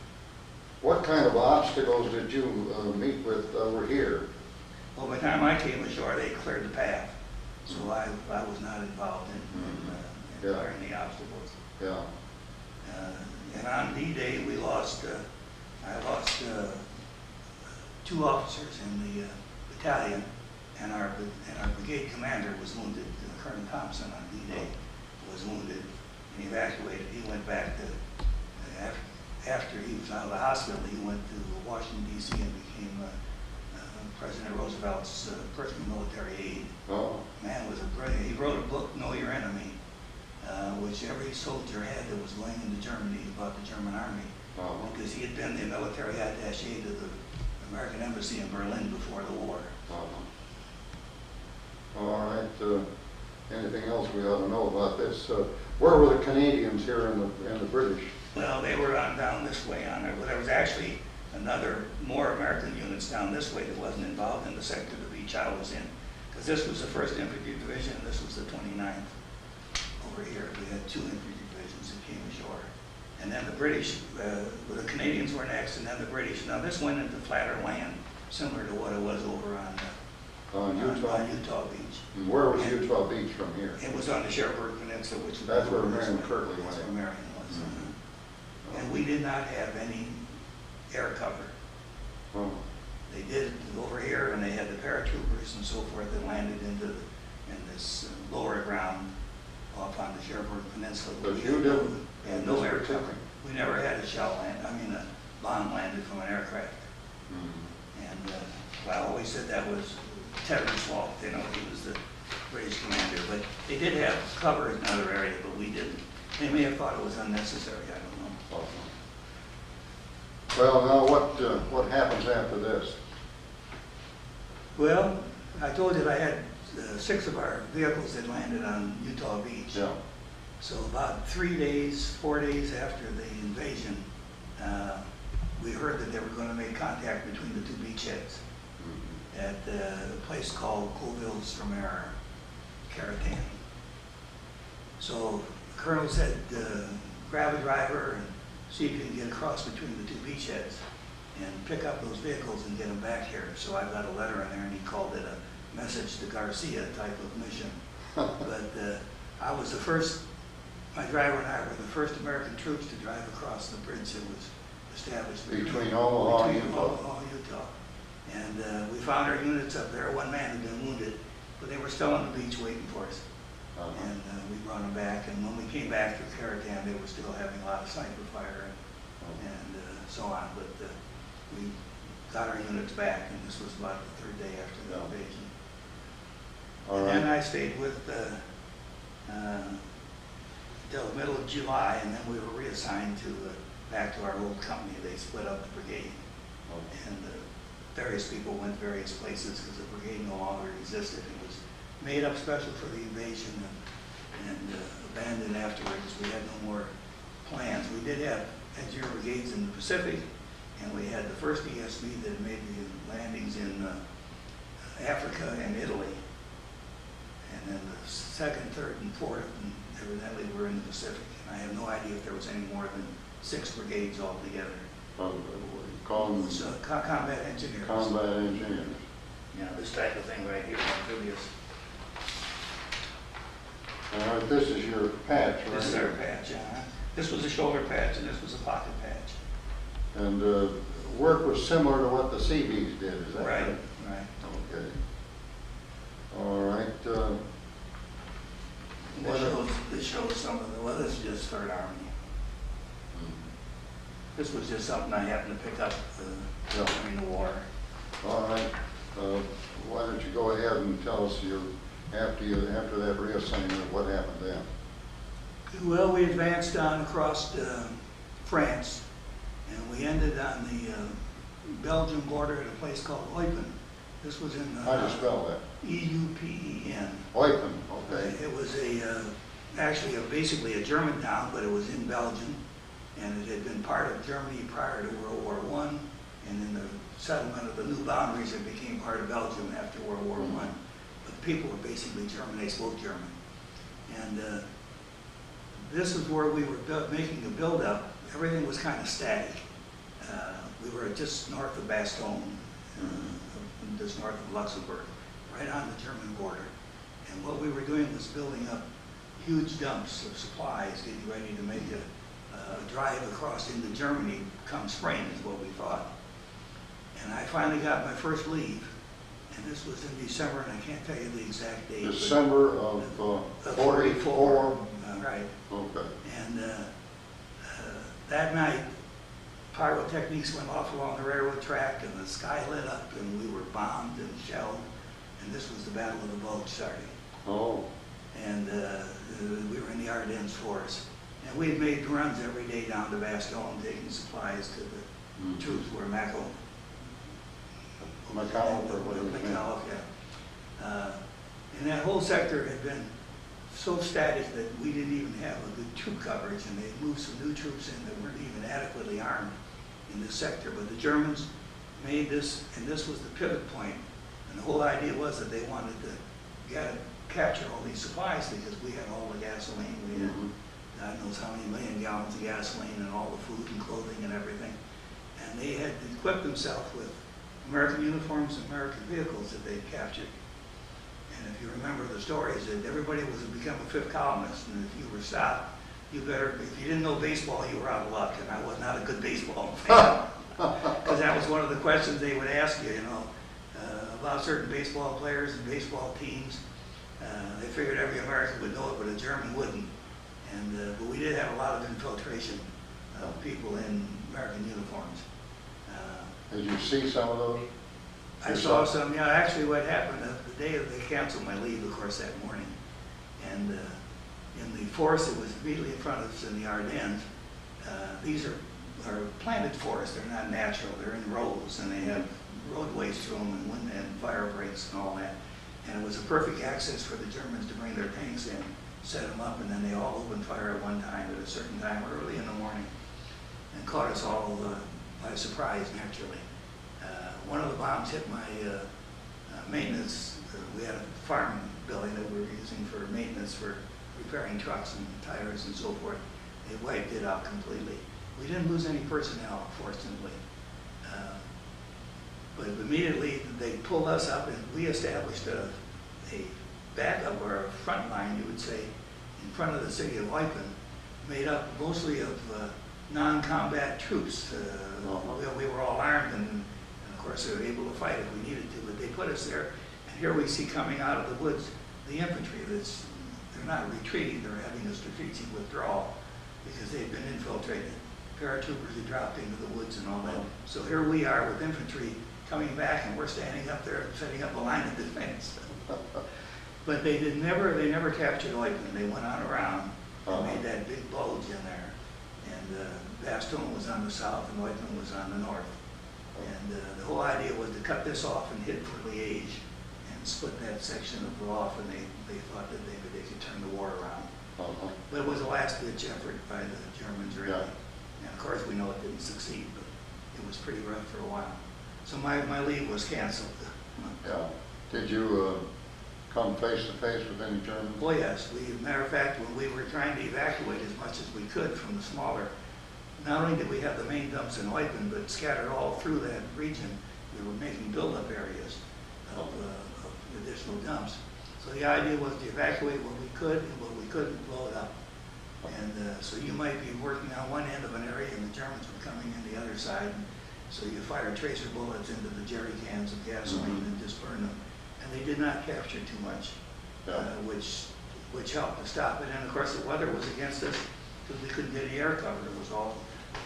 What kind of obstacles did you meet with over here?
Well, by the time I came ashore, they cleared the path. So I was not involved in clearing the obstacles.
Yeah.
And on D-Day, I lost 2 officers in the battalion and our brigade commander was wounded. Colonel Thompson on D-Day was wounded and evacuated. He went back to, after he was out of the hospital, he went to Washington, D.C. and became President Roosevelt's personal military aide.
Oh.
Man was a brilliant. He wrote a book, Know Your Enemy, which every soldier had that was going into Germany about the German army, because he had been the military attaché to the American embassy in Berlin before the war.
All right. Anything else we ought to know about this? Where were the Canadians here and the British?
Well, they were on down this way on there, but there was actually more American units down this way that wasn't involved in the sector the beach I was in, because this was the 1st Infantry Division and this was the 29th. Over here, we had 2 infantry divisions that came ashore. And then the British, the Canadians were next, and then the British. Now this went into flatter land, similar to what it was over on Utah Beach.
And where was Utah Beach from here?
It was on the Cherbourg Peninsula, which was
that's where Marion Kirtley went.
That's where Marion was. And we did not have any air cover. They did over here, and they had the paratroopers and so forth that landed in this lower ground off on the Cherbourg Peninsula.
But you didn't.
We had no air cover. We never had a a bomb landed from an aircraft. And I always said that was Tedder's fault. You know, he was the British commander. But they did have cover in another area, but we didn't. They may have thought it was unnecessary. I don't know.
Well, now what happens after this?
Well, I told you that I had 6 of our vehicles that landed on Utah Beach.
Yeah.
So about 4 days after the invasion, we heard that they were going to make contact between the 2 beachheads at a place called Colville-sur-Mer, Caratan. So the colonel said, grab a driver and see if you can get across between the 2 beachheads and pick up those vehicles and get them back here. So I got a letter in there, and he called it a message to Garcia type of mission. But I was the first, my driver and I were the first American troops to drive across the bridge that was established
between Omaha and
Utah. And we found our units up there. 1 man had been wounded, but they were still on the beach waiting for us. And we brought them back, and when we came back through Caratan, they were still having a lot of sniper fire and so on. But we got our units back, and this was about the 3rd day after the invasion. And then I stayed with until the middle of July, and then we were reassigned back to our old company. They split up the brigade, and various people went various places because the brigade no longer existed. It was made up special for the invasion and abandoned afterwards. We had no more plans. We did have engineer brigades in the Pacific, and we had the 1st ESB that made the landings in Africa and Italy. And then the 2nd, 3rd, and 4th, and evidently were in the Pacific. And I have no idea if there was any more than 6 brigades altogether. Combat engineers.
Combat engineers.
Yeah, this type of thing right here, amphibious.
All right, this is your patch, right?
This is our patch, This was a shoulder patch, and this was a pocket patch.
And work was similar to what the Seabees did, is that right?
Right.
Okay. All right.
This shows some of the, well, this is just 3rd Army. This was just something I happened to pick up during the war.
All right. Why don't you go ahead and tell us after that reassignment, what happened then?
Well, we advanced on across France, and we ended on the Belgium border at a place called Eupen. This was in
how do you spell that?
E-U-P-E-N.
Eupen, okay.
It was basically a German town, but it was in Belgium, and it had been part of Germany prior to World War I, and in the settlement of the new boundaries, it became part of Belgium after World War I. But the people were basically German, they spoke German. And this is where we were making a build-up. Everything was kind of static. We were just north of Bastogne, just north of Luxembourg, right on the German border. And what we were doing was building up huge dumps of supplies, getting ready to make a drive across into Germany come spring, is what we thought. And I finally got my first leave, and this was in December, and I can't tell you the exact date.
December of 44?
Right.
Okay.
And that night, pyrotechnics went off along the railroad track, and the sky lit up, and we were bombed and shelled, and this was the Battle of the Bulge starting.
Oh.
And we were in the Ardennes forest. And we had made runs every day down to Bastogne, taking supplies to the troops where McAuliffe, yeah. And that whole sector had been so static that we didn't even have a good troop coverage, and they moved some new troops in that weren't even adequately armed in this sector. But the Germans made this, and this was the pivot point. And the whole idea was that they wanted to capture all these supplies because we had all the gasoline. We had God knows how many million gallons of gasoline and all the food and clothing and everything. And they had equipped themselves with American uniforms and American vehicles that they'd captured. And if you remember the stories, that everybody was to become a fifth columnist, and if you were stopped, you better, if you didn't know baseball, you were out of luck, and I was not a good baseball fan. Because that was one of the questions they would ask you, about certain baseball players and baseball teams. They figured every American would know it, but a German wouldn't. And but we did have a lot of infiltration of people in American uniforms.
Did you see some of those?
I saw some. Yeah, actually, what happened the day that they canceled my leave, of course, that morning, and in the forest that was immediately in front of us in the Ardennes, these are planted forests. They're not natural. They're in rows, and they have roadways through them and fire breaks and all that. And it was a perfect access for the Germans to bring their tanks in, set them up, and then they all opened fire at one time at a certain time early in the morning, and caught us all by surprise, naturally. One of the bombs hit my maintenance. We had a farm building that we were using for maintenance for repairing trucks and tires and so forth. It wiped it out completely. We didn't lose any personnel, fortunately. But immediately they pulled us up, and we established a backup, or a front line, you would say, in front of the city of Eupen, made up mostly of non-combat troops. We were all armed, and of course they were able to fight if we needed to, but they put us there. And here we see coming out of the woods the infantry. They're not retreating, they're having a strategic withdrawal because they've been infiltrated. Paratroopers had dropped into the woods and all that. So here we are with infantry coming back, and we're standing up there setting up a line of defense. But they never captured Eupen. They went on around and made that big bulge in there. And Bastogne was on the south and Eupen was on the north. And the whole idea was to cut this off and hit for Liège and split that section of off, and they thought that they could turn the war around. But it was a last-ditch effort by the Germans, really. And of course we know it didn't succeed, but it was pretty rough for a while. So my leave was canceled.
Yeah. Did you come face to face with any Germans?
Oh yes. Matter of fact, when we were trying to evacuate as much as we could from the smaller, not only did we have the main dumps in Eupen, but scattered all through that region, we were making buildup areas of additional dumps. So the idea was to evacuate what we could, and what we couldn't, blow it up. And so you might be working on one end of an area, and the Germans were coming in the other side. So you fire tracer bullets into the jerry cans of gasoline and just burn them. And they did not capture too much, which helped to stop it. And of course the weather was against us because we couldn't get any air cover. It was all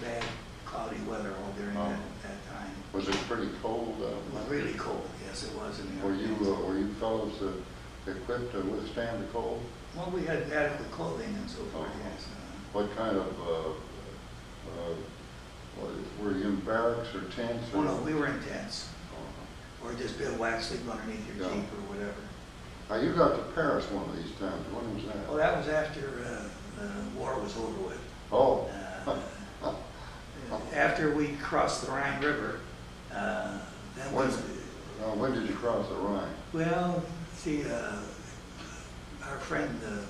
bad, cloudy weather all during that time.
Was it pretty cold?
It was really cold, yes it was. In the
were you fellows equipped to withstand the cold?
Well, we had adequate clothing and so forth, yes.
What kind of, were you in barracks or tents?
Oh no, we were in tents. Or just bivouac, sleep underneath your Jeep or whatever.
Now you got to Paris one of these times. When was that?
Well, that was after the war was over with.
Oh.
After we crossed the Rhine River, then
when did you cross the Rhine?
Well, see, our friend that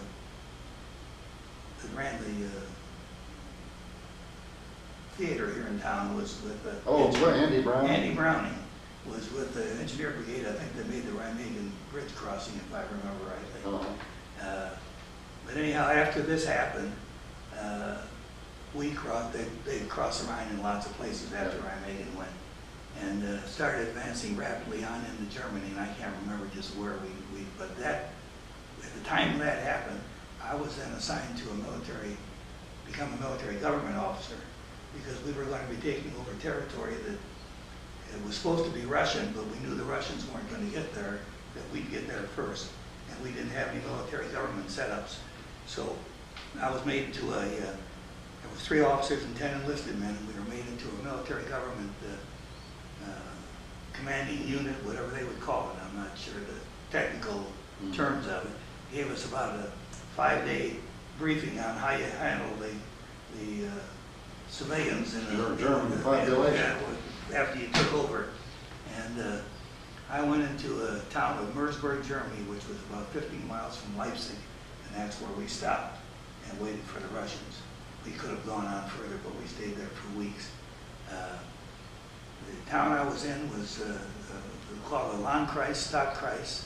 ran the theater here in town was with
Andy Browning.
Andy Browning was with the engineer brigade. I think they made the Rhineland Bridge crossing, if I remember rightly. But anyhow, after this happened, they crossed the Rhine in lots of places after Rhineland went. and started advancing rapidly on into Germany, and I can't remember just where but that, at the time that happened, I was then assigned to become a military government officer, because we were going to be taking over territory that it was supposed to be Russian, but we knew the Russians weren't going to get there, that we'd get there first, and we didn't have any military government setups. So I was made into there was 3 officers and 10 enlisted men, and we were made into a military government commanding unit, whatever they would call it. I'm not sure the technical terms of it. Gave us about a 5-day briefing on how you handle the civilians in the
German population.
After you took over. And I went into a town of Mersburg, Germany, which was about 15 miles from Leipzig, and that's where we stopped and waited for the Russians. We could have gone on further, but we stayed there for weeks. The town I was in was called the Landkreis, Stadtkreis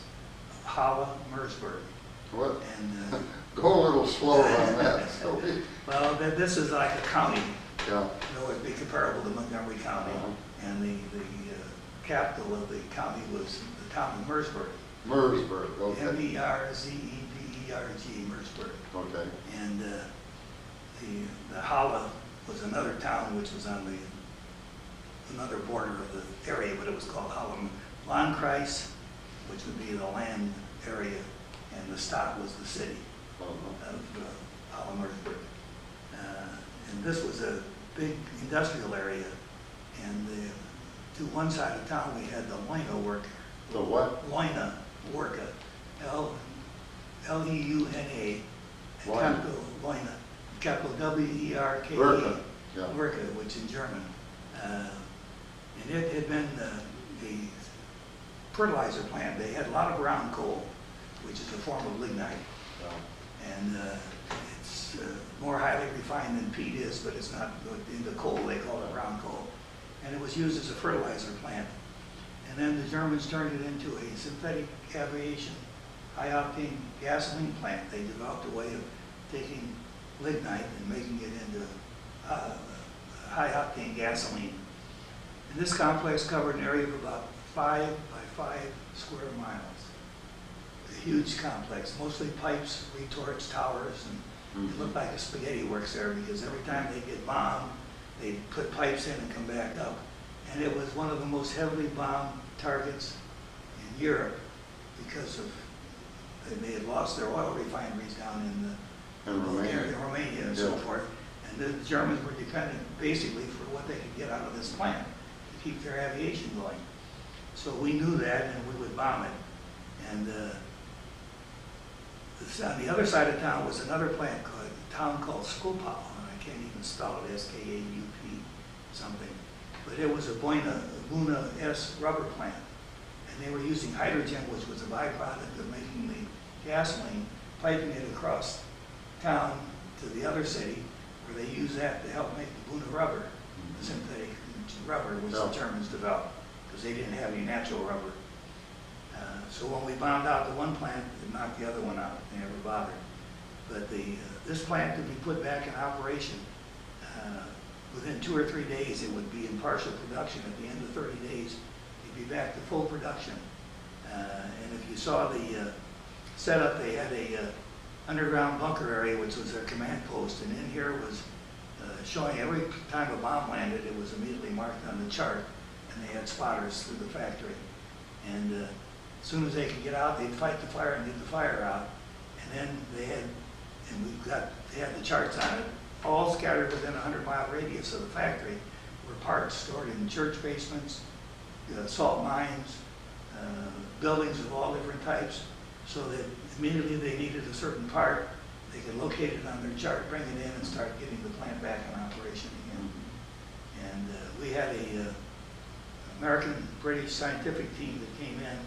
of Halle, Mersburg.
What?
And
go a little slower on that.
well, this is like a county.
Yeah.
You know, it'd be comparable to Montgomery County, and the capital of the county was the town of Mersburg.
Mersburg, okay.
M-E-R-Z-E-B-E-R-G, Mersburg.
Okay.
And the Halle was another town which was on another border of the area, but it was called Halle. Landkreis, which would be the land area, and the Stadt was the city of Halle, Mersburg. And this was a big industrial area, and to one side of town we had the Leuna worker.
The what?
Leuna worker. L-E-U-N-A. Capital Leuna. Capital W-E-R-K-E.
Werke. Yeah.
Werke, which in German. And it had been the fertilizer plant. They had a lot of brown coal, which is a form of lignite. Yeah. And it's more highly refined than peat is, but it's not in the coal. They call it brown coal. And it was used as a fertilizer plant. And then the Germans turned it into a synthetic aviation high-octane gasoline plant. They developed a way of taking lignite and making it into high-octane gasoline. And this complex covered an area of about 5 by 5 square miles. A huge complex, mostly pipes, retorts, towers, and it looked like a spaghetti works there, because every time they get bombed, they'd put pipes in and come back up. And it was one of the most heavily bombed targets in Europe, because they had lost their oil refineries down in Romania and so forth. And the Germans were dependent basically for what they could get out of this plant to keep their aviation going. So we knew that, and we would bomb it. And on the other side of town was another plant called a town called Skopau, and I can't even spell it, S-K-A-U-P something. But it was a Buna S rubber plant, and they were using hydrogen, which was a byproduct of making the gasoline, piping it across town to the other city, where they used that to help make the Buna rubber, the synthetic rubber, which the Germans developed, because they didn't have any natural rubber. So when we bombed out the one plant, it knocked the other one out. They never bothered. But this plant could be put back in operation. Within 2 or 3 days, it would be in partial production. At the end of 30 days, it'd be back to full production. And if you saw the setup, they had a underground bunker area, which was their command post. And in here was showing every time a bomb landed, it was immediately marked on the chart. And they had spotters through the factory. And as soon as they could get out, they'd fight the fire and get the fire out. And then they had the charts on it, all scattered within a 100-mile radius of the factory, were parts stored in church basements, salt mines, buildings of all different types, so that immediately they needed a certain part, they could locate it on their chart, bring it in, and start getting the plant back in operation again. And we had a American-British scientific team that came in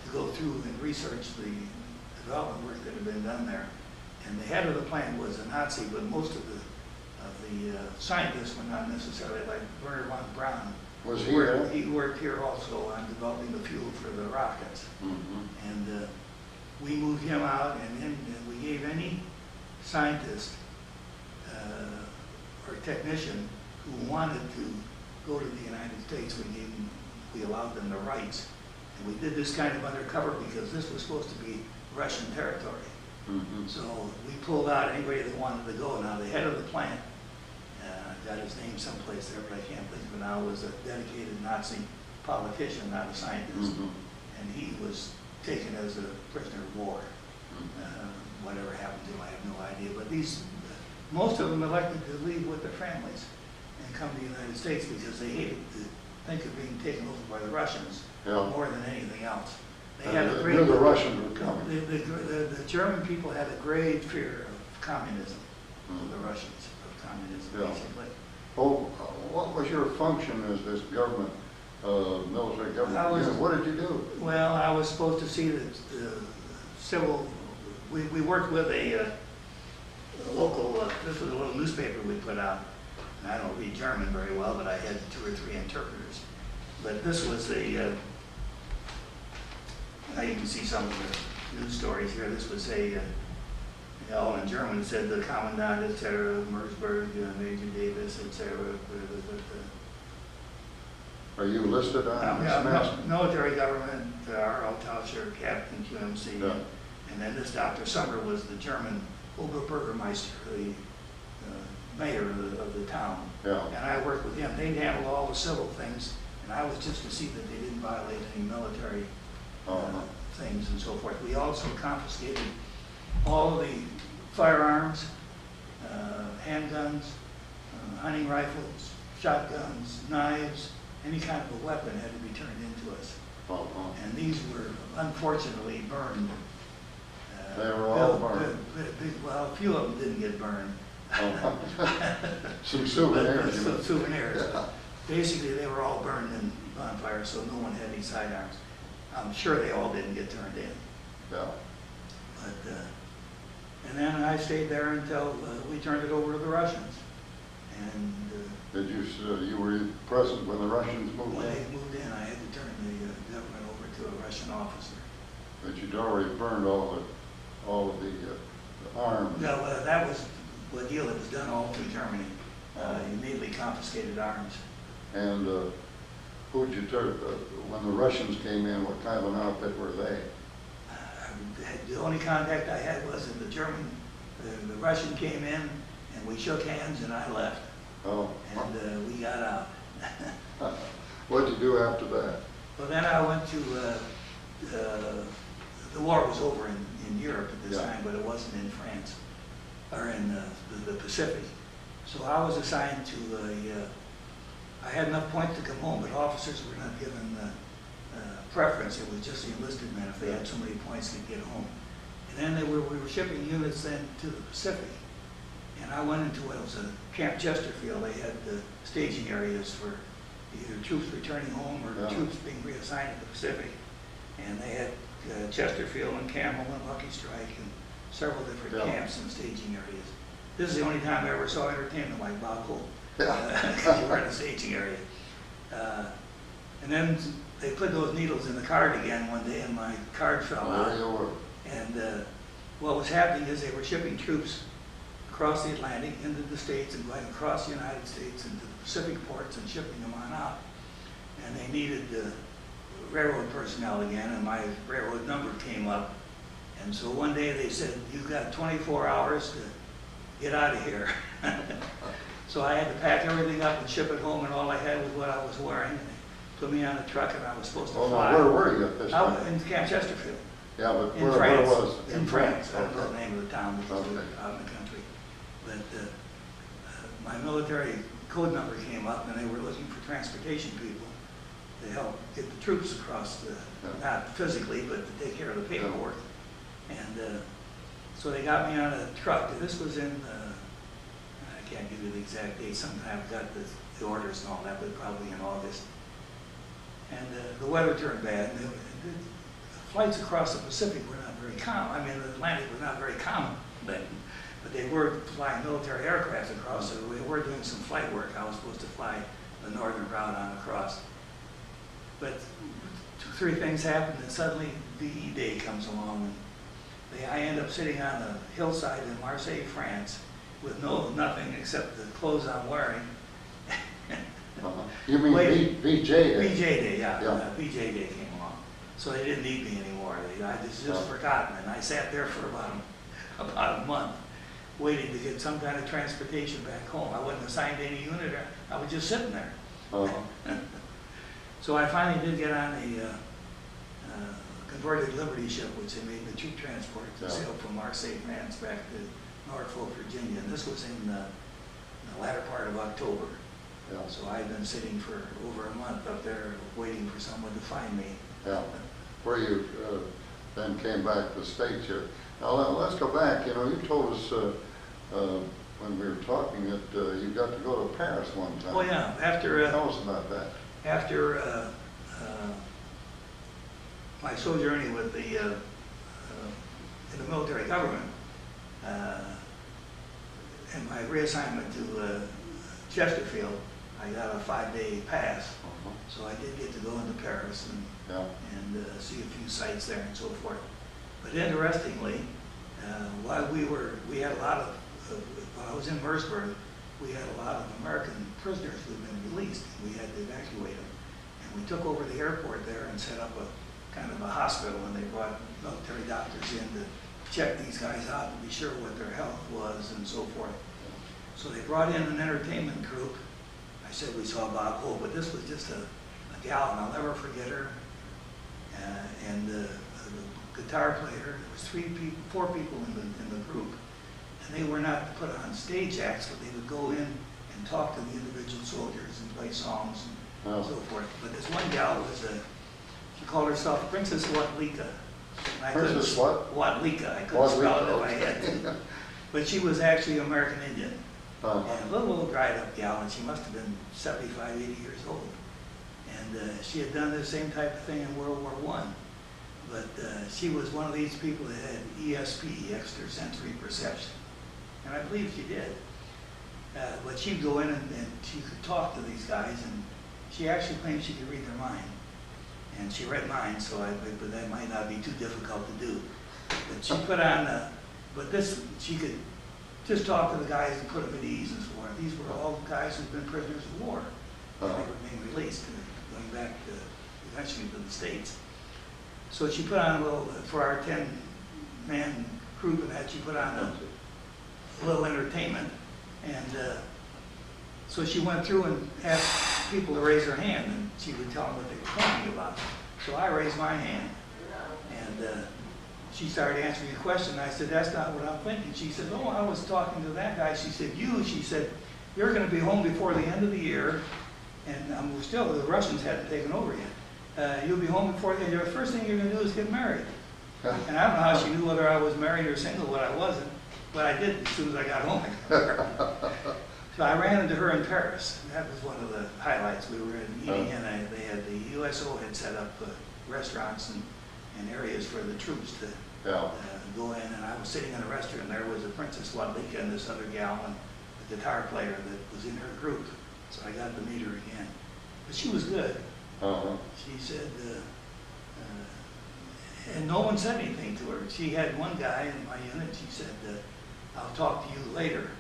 to go through and research the development work that had been done there. And the head of the plant was a Nazi, but most of the scientists were not necessarily, like Werner von Braun.
Was he here?
He worked here also on developing the fuel for the rockets. And we moved him out, and then we gave any scientist or technician who wanted to go to the United States, we allowed them the rights. And we did this kind of undercover because this was supposed to be Russian territory.
Mm-hmm.
So we pulled out anybody that wanted to go. Now the head of the plant, got his name someplace there, but I can't think of it now, was a dedicated Nazi politician, not a scientist.
Mm-hmm.
And he was taken as a prisoner of war. Whatever happened to him, I have no idea. But most of them elected to leave with their families and come to the United States because they hated to think of being taken over by the Russians more than anything else. They had a great,
the Russians were coming.
The German people had a great fear of communism, of the Russians, of communism, basically.
Oh, what was your function as this government, military government? What did you do?
Well, I was supposed to see that civil. We worked with a local. This was a little newspaper we put out. And I don't read German very well, but I had 2 or 3 interpreters. But this was a. Now you can see some of the news stories here. This was all in German. It said the Commandant, etc., Merseburg, Major Davis, etc.
Are you listed on this map?
Military government, Roland Tauscher, Captain QMC,
Yeah.
and then this Dr. Summer was the German Oberbürgermeister, the mayor of the town.
Yeah.
And I worked with him. They'd handle all the civil things, and I was just to see that they didn't violate any military things and so forth. We also confiscated all of the firearms, handguns, hunting rifles, shotguns, knives, any kind of a weapon had to be turned into us. And these were unfortunately burned.
They were all burned.
Well, a few of them didn't get burned.
Some souvenirs.
Some souvenirs.
Yeah.
Basically, they were all burned in bonfires, so no one had any sidearms. I'm sure they all didn't get turned in.
Yeah.
But and then I stayed there until we turned it over to the Russians. And
Did you were present when the Russians moved
when
in?
they moved in, I had to turn the government over to a Russian officer.
But you'd already burned all of the arms.
No, that was a deal that was done all through Germany. Immediately confiscated arms.
And who'd you turn? When the Russians came in, what kind of an outfit were they?
The only contact I had was in the German. The Russian came in, and we shook hands, and I left.
Oh.
And we got out.
What'd you do after that?
Well, then I went to. The war was over in Europe at this time, but it wasn't in France or in the Pacific. So I was assigned to I had enough points to come home, but officers were not given preference. It was just the enlisted men. If they had so many points, they'd get home. And then we were shipping units then to the Pacific. And I went into what was a Camp Chesterfield. They had staging areas for either troops returning home or troops being reassigned to the Pacific. And they had Chesterfield and Camel and Lucky Strike and several different camps and staging areas. This is the only time I ever saw entertainment like Bob Hope. You were in a staging area. And then they put those needles in the card again one day, and my card fell out. And what was happening is they were shipping troops across the Atlantic into the States and going across the United States into the Pacific ports and shipping them on out. And they needed railroad personnel again, and my railroad number came up. And so one day they said, "You've got 24 hours to get out of here." So I had to pack everything up and ship it home, and all I had was what I was wearing. And they put me on a truck, and I was supposed to fly.
Where were you at this time?
I was in Camp Chesterfield.
Yeah, but
in
where
France.
was it?
In France. I don't know the name of the town because we were out in the country. But my military code number came up, and they were looking for transportation people to help get the troops across, not physically, but to take care of the paperwork. And so they got me on a truck. This was in, I can't give you the exact date. Sometime I got the orders and all that, but probably in August. And the weather turned bad. And the flights across the Pacific were not very common. I mean, the Atlantic was not very common then. But they were flying military aircraft across, so we were doing some flight work. I was supposed to fly the northern route on across. But 2 or 3 things happened, and suddenly VE Day comes along. And I end up sitting on a hillside in Marseille, France, with nothing except the clothes I'm wearing.
You mean VJ Day?
VJ Day, yeah.
Yeah.
VJ Day came along. So they didn't need me anymore. I just forgotten. And I sat there for about a month waiting to get some kind of transportation back home. I wasn't assigned to any unit. I was just sitting there. So I finally did get on a converted Liberty ship, which they made the troop transport to sail from Marseille, France, back to Norfolk, Virginia. And this was in the latter part of October.
Yeah.
So I've been sitting for over a month up there waiting for someone to find me.
Yeah. Where you then came back to the States here. Now let's go back. You know, you told us when we were talking that you got to go to Paris one time.
Oh yeah,
tell us about that.
After my sojourning with the in the military government and my reassignment to Chesterfield, I got a 5-day pass. So I did get to go into Paris and see a few sites there and so forth. But interestingly, while we had a lot of, while I was in Merseburg, we had a lot of American prisoners who had been released. We had to evacuate them. And we took over the airport there and set up a kind of a hospital, and they brought military doctors in to check these guys out to be sure what their health was and so forth. So they brought in an entertainment group. I said we saw Bob Wernle, but this was just a gal, and I'll never forget her. And the guitar player, there was 4 people in the group. And they were not put on stage acts, but they would go in and talk to the individual soldiers and play songs and so forth. But this one gal was she called herself Princess Watlika.
Princess what?
Watlika. I couldn't spell it in my head. But she was actually American Indian. And a little dried up gal, and she must have been 75, 80 years old. And she had done the same type of thing in World War I. But she was one of these people that had ESP, extrasensory perception. And I believe she did. But she'd go in and she could talk to these guys, and she actually claimed she could read their mind. And she read mine, but that might not be too difficult to do. But she put on, she could just talk to the guys and put them at ease and so forth. These were all guys who'd been prisoners of war. They were being released, going back eventually to the States. So she put on a little, for our 10-man group and that, she put on a little entertainment. And so she went through and asked people to raise their hand, and she would tell them what they were talking about. So I raised my hand, and she started answering a question. I said, that's not what I'm thinking. She said, oh, I was talking to that guy. She said, she said, you're going to be home before the end of the year, and the Russians hadn't taken over yet. You'll be home before the end of the year. The first thing you're going to do is get married. And I don't know how she knew whether I was married or single, but I wasn't. But I did as soon as I got home. So I ran into her in Paris. That was one of the highlights. We were eating in they had the USO had set up restaurants and areas for the troops to go in. And I was sitting in a restaurant, and there was a Princess Watlika and this other gal and the guitar player that was in her group. So I got to meet her again. But she was good. She said, and no one said anything to her. She had one guy in my unit. She said, I'll talk to you later.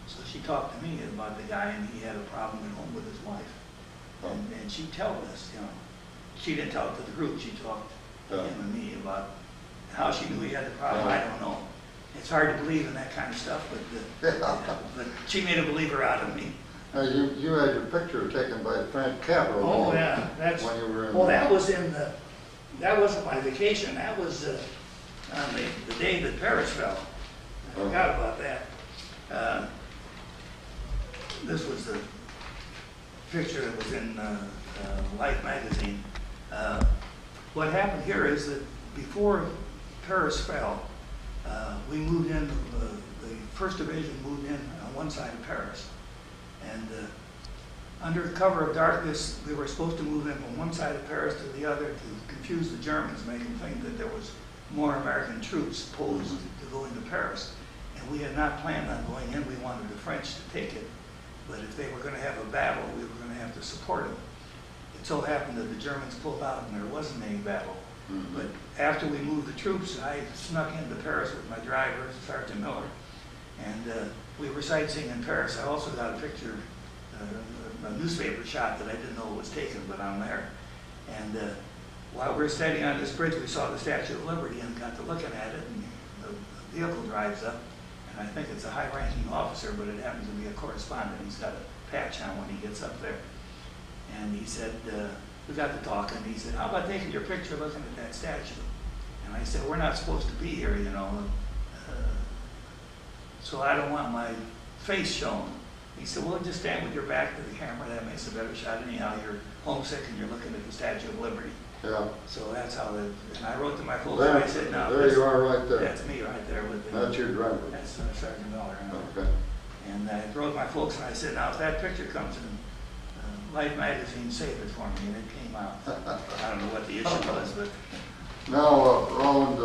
So she talked to me about the guy, and he had a problem at home with his wife. And she'd tell us, she didn't tell it to the group. She talked to him and me about how she knew he had the problem. I don't know. It's hard to believe in that kind of stuff, but she made a believer out of me.
Now you had your picture taken by the French capital.
Oh yeah,
when you were in.
Well, that was that wasn't my vacation. That was on the day that Paris fell. I forgot about that. This was the picture that was in Life magazine. What happened here is that before Paris fell, we moved in, the 1st Division moved in on one side of Paris. And under cover of darkness, we were supposed to move in from one side of Paris to the other to confuse the Germans, make them think that there was more American troops posed to go into Paris. And we had not planned on going in. We wanted the French to take it. But if they were going to have a battle, we were going to have to support them. It so happened that the Germans pulled out and there wasn't any battle. But after we moved the troops, I snuck into Paris with my driver, Sergeant Miller, and we were sightseeing in Paris. I also got a picture a newspaper shot that I didn't know was taken, but I'm there. And while we were standing on this bridge, we saw the Statue of Liberty and got to looking at it, and the vehicle drives up, and I think it's a high-ranking officer, but it happens to be a correspondent. He's got a patch on when he gets up there. And he said, we got to talking, and he said, how about taking your picture looking at that statue? And I said, we're not supposed to be here, you know, so I don't want my face shown. He said, well, just stand with your back to the camera. That makes a better shot. Anyhow, you're homesick and you're looking at the Statue of Liberty.
Yeah.
So that's how and I wrote to my folks
There,
and I said, no.
there you are right there.
That's me right there with the.
That's your driver.
That's Sergeant Miller.
Okay.
And I wrote to my folks and I said, now if that picture comes in Life magazine, save it for me. And it came out. I don't know what the issue was, but.
Now, Roland,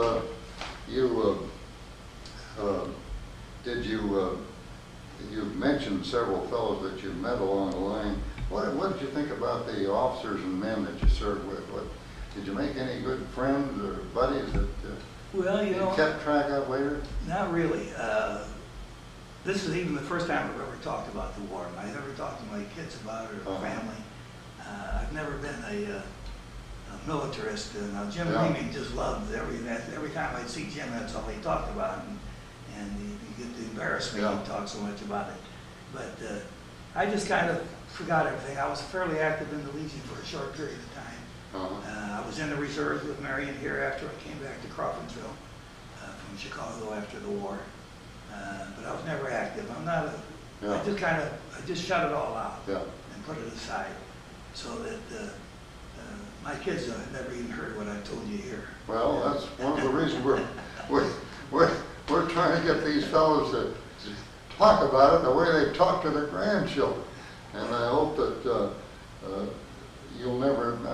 you mentioned several fellows that you met along the line. What did you think about the officers and men that you served with? Did you make any good friends or buddies that
well, you know,
kept track of later?
Not really. This is even the first time I've ever talked about the war. I've never talked to my kids about it or family. I've never been a militarist. Now Jim Leaming just loved every time I'd see Jim, that's all he talked about. And he get to embarrass me. He talked so much about it. But I just kind of forgot everything. I was fairly active in the Legion for a short period of time. I was in the reserves with Marion here after I came back to Crawfordsville from Chicago after the war. But I was never active. I'm not a, I just shut it all out and put it aside so that my kids have never even heard what I told you here.
Well, that's one of the reasons we're trying to get these fellows to talk about it the way they talk to their grandchildren. And I hope that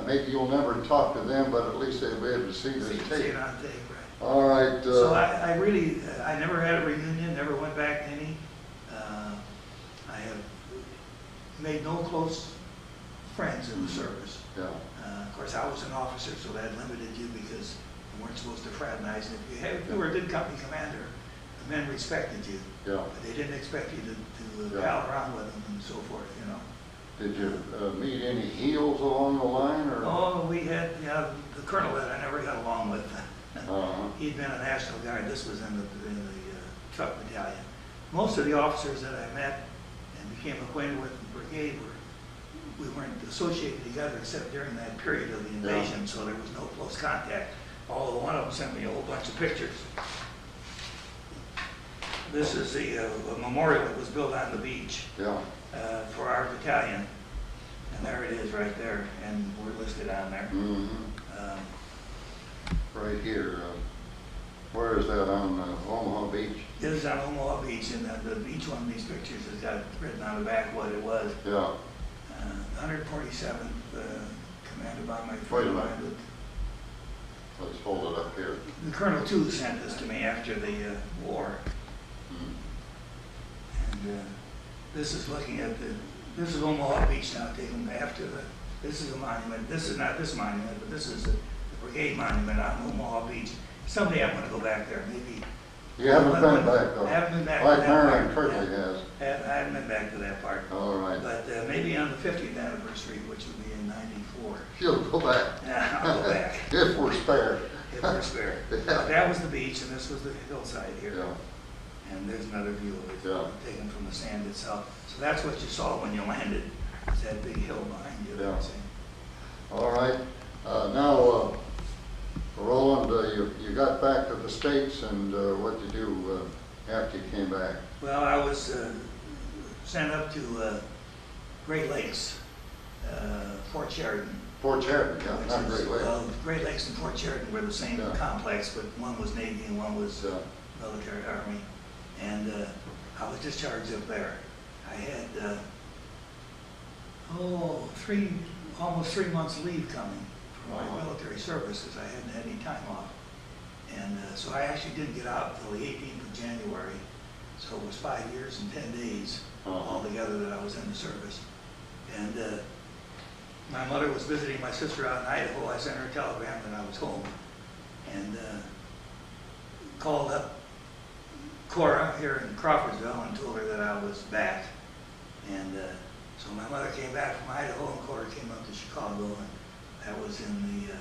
maybe you'll never talk to them, but at least they'll be able to see this tape.
See it on tape, right.
All right.
So I really, I never had a reunion, never went back to any. I have made no close friends in the service.
Yeah.
Of course, I was an officer, so that limited you because you weren't supposed to fraternize. And if you were a good company commander, the men respected you.
Yeah.
But they didn't expect you to pal around with them and so forth, you know.
Did you meet any heels along the line? Or?
Oh, we had, the colonel that I never got along with. He'd been a National Guard. This was in the truck battalion. Most of the officers that I met and became acquainted with in the brigade we weren't associated together except during that period of the invasion, so there was no close contact. Although one of them sent me a whole bunch of pictures. This is the memorial that was built on the beach for our battalion. And there it is right there, and we're listed on there.
Right here. Where is that, on Omaha Beach?
It is on Omaha Beach, and each one of these pictures has got written on the back what it was.
Yeah.
147th, commanded by my
Wait a
friend.
minute. Let's hold it up here.
The Colonel too sent this to me after the war. And this is looking at this is Omaha Beach now, taken after this is a monument. This is not this monument, but this is the brigade monument on Omaha Beach. Someday I'm going to go back there, maybe.
You haven't been back though.
I haven't been back
like
to that
Marion
part.
Turley has.
I haven't been back to that part.
All right.
But maybe on the 50th anniversary, which would be in '94.
You'll go back.
Yeah, I'll go back.
If we're spared.
If we're spared. That was the beach, and this was the hillside here.
Yeah.
And there's another view of it, taken from the sand itself. So that's what you saw when you landed, is that big hill behind you.
Yeah. All right. Now, Roland, you got back to the States, and what did you do after you came back?
Well, I was sent up to Great Lakes, Fort Sheridan.
Fort Sheridan, yeah, not Great Lakes.
Well, Great Lakes and Fort Sheridan were the same complex, but one was Navy and one was military Army. And I was discharged up there. I had almost 3 months leave coming for my military services. I hadn't had any time off. And so I actually didn't get out until the 18th of January. So it was 5 years and 10 days altogether that I was in the service. And my mother was visiting my sister out in Idaho. I sent her a telegram that I was home. And called up Cora here in Crawfordsville and told her that I was back. And So my mother came back from Idaho and Cora came up to Chicago, and that was in the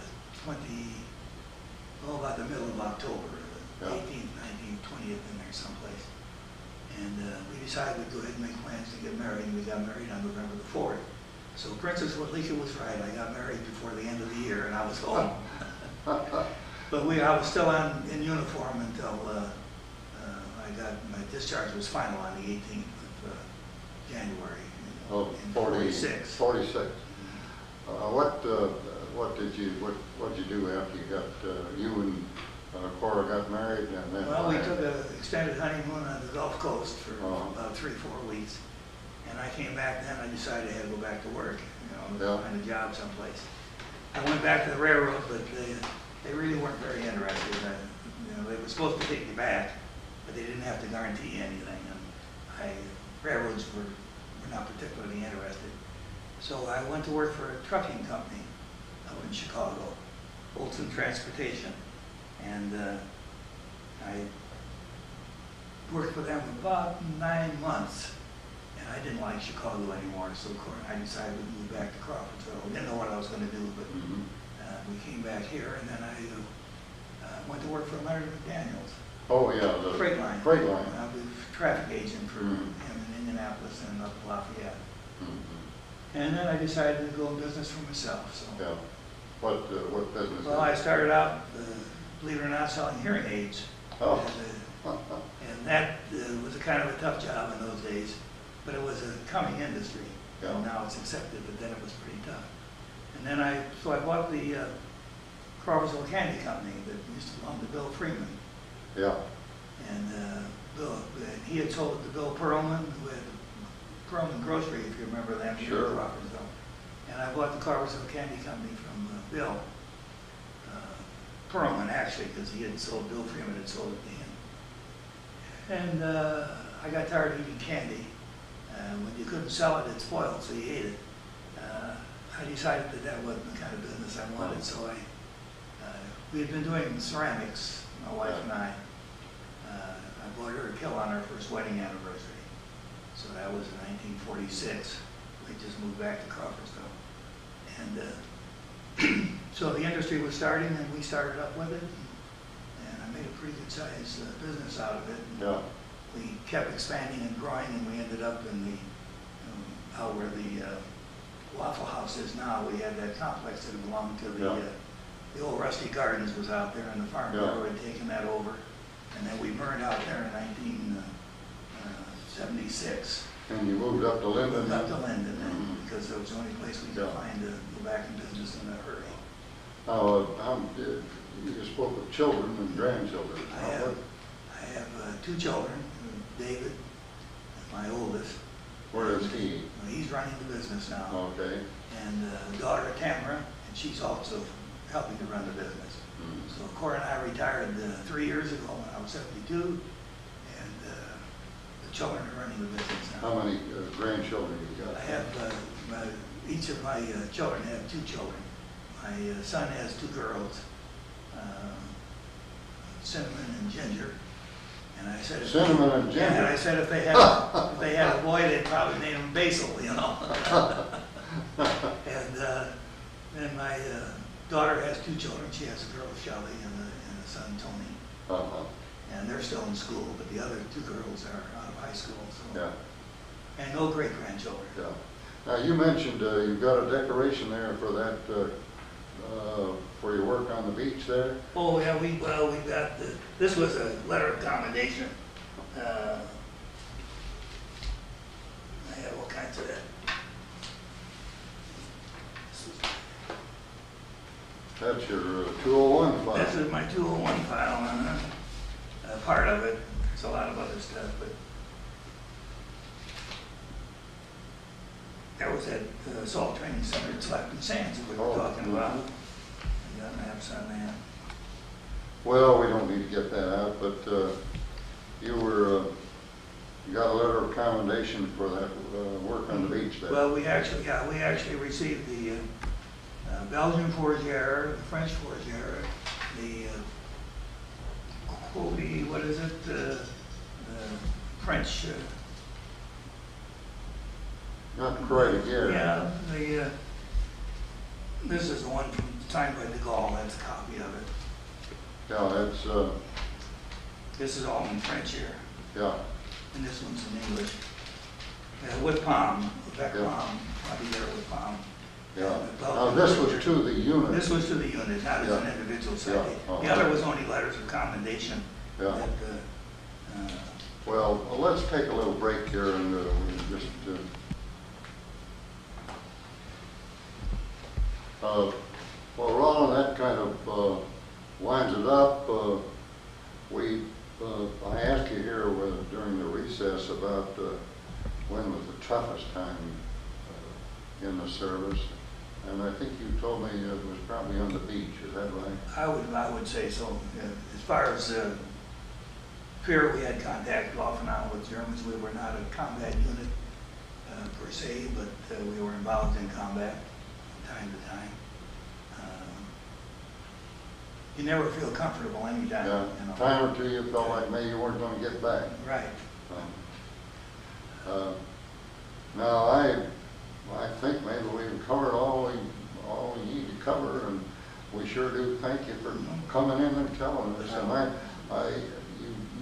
about the middle of October,
Yeah.
18th, 19th, 20th, in there someplace. And we decided we'd go ahead and make plans to get married, and we got married on November the 4th. So Princess Walika was right. I got married before the end of the year, and I was home. But I was still in uniform until my discharge was final on the 18th of January.
Oh,
in
46. 46. What did you do after you got you and Cora got married, and then?
Well, we took an extended honeymoon on the Gulf Coast for about 3-4 weeks, and I came back. Then I decided I had to go back to work, find a job someplace. I went back to the railroad, but they really weren't very interested. They were supposed to take me back, but they didn't have to guarantee anything, and railroads were not particularly interested. So I went to work for a trucking company out in Chicago, Olson Transportation, and I worked for them about 9 months, and I didn't like Chicago anymore, so I decided to move back to Crawfordsville. I didn't know what I was going to do, but we came back here, and then I went to work for Leonard McDaniels.
Oh yeah, the
freight line.
Freight line.
I was traffic agent for him in Indianapolis and up Lafayette. And then I decided to go in business for myself. So.
Yeah. What business?
Well, I started out, believe it or not, selling hearing aids.
Oh.
And that was a kind of a tough job in those days, but it was a coming industry.
Yeah.
And now it's accepted, but then it was pretty tough. And then I bought the Crawfordsville Candy Company that used to belong to Bill Freeman.
Yeah.
And he had sold it to Bill Perlman, who had Perlman Grocery, if you remember them,
Sure.
in Crawfordsville. And I bought the Crawfordsville Candy Company from Bill Perlman, actually, because he had sold, Bill Freeman had sold it to him. And I got tired of eating candy. When you couldn't sell it, it spoiled, so you ate it. I decided that wasn't the kind of business I wanted, so we had been doing ceramics, my wife and I. I bought her a kill on our first wedding anniversary. So that was in 1946. We just moved back to Crawfordsville. And so the industry was starting, and we started up with it. And I made a pretty good size business out of it.
Yeah.
We kept expanding and growing, and we ended up in the, out where the Waffle House is now. We had that complex that belonged to the old Rusty Gardens was out there, and the Farm Bureau had taken that over. And then we burned out there in 1976.
And you moved up to Linden?
Moved up to Linden, because it was the only place we could find to go back in business in a hurry.
You spoke of children and grandchildren.
I have 2 children, David, my oldest.
Where is he?
He's running the business now.
Okay.
And daughter Tamara, and she's also helping to run the business. So Cora and I retired 3 years ago when I was 72, and the children are running the business now.
How many grandchildren you got?
I have, each of my children have 2 children. My son has 2 girls, Cinnamon and Ginger. And I said,
Cinnamon and Ginger.
And I said if they had a boy, they'd probably name him Basil, And then my daughter has 2 children. She has a girl, Shelley, and a son, Tony. And they're still in school, but the other 2 girls are out of high school. So.
Yeah.
And no great-grandchildren.
Yeah. Now, you mentioned you've got a decoration there for that, for your work on the beach there?
Oh, yeah, we got, this was a letter of commendation. I have all kinds of that.
That's your 201 file.
This is my 201 file, and part of it. There's a lot of other stuff, but that was at the Salt Training Center at Slapping Sands that we were talking about. You got maps on that.
Well, we don't need to get that out, but you got a letter of commendation for that work on the beach there.
Well, we actually received the Belgian fourragère, the French fourragère, the what is it? French
Not quite a year.
Yeah, this is the one from signed by de Gaulle. That's a copy of it.
Yeah, it's,
This is all in French here,
yeah,
and this one's in English. With palm, Beck
Yeah.
palm, probably there with palm.
yeah.
And the
Now,
Belgian
this was
literature.
to the unit.
This was to the unit, not as an
Yeah.
individual
Yeah.
site.
Oh,
The other
okay.
was only letters of commendation.
Yeah.
That,
Well, let's take a little break here and we just, well, Roland, that kind of winds it up. I asked you here during the recess about when was the toughest time in the service, and I think you told me it was probably on the beach. Is that right?
I would say so. As far as here, we had contact off and on with Germans. We were not a combat unit per se, but we were involved in combat from time to time. You never feel comfortable anytime.
Yeah.
You know.
Time or two you felt like maybe you weren't going to get back.
Right.
Now, I think maybe we've covered all we need to cover, and we sure do thank you for coming in and telling us. And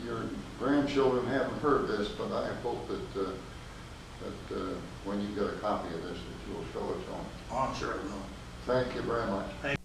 your grandchildren haven't heard this, but I hope that when you get a copy of this, that you'll show it to them.
Oh, I'm sure it will.
Thank you very much.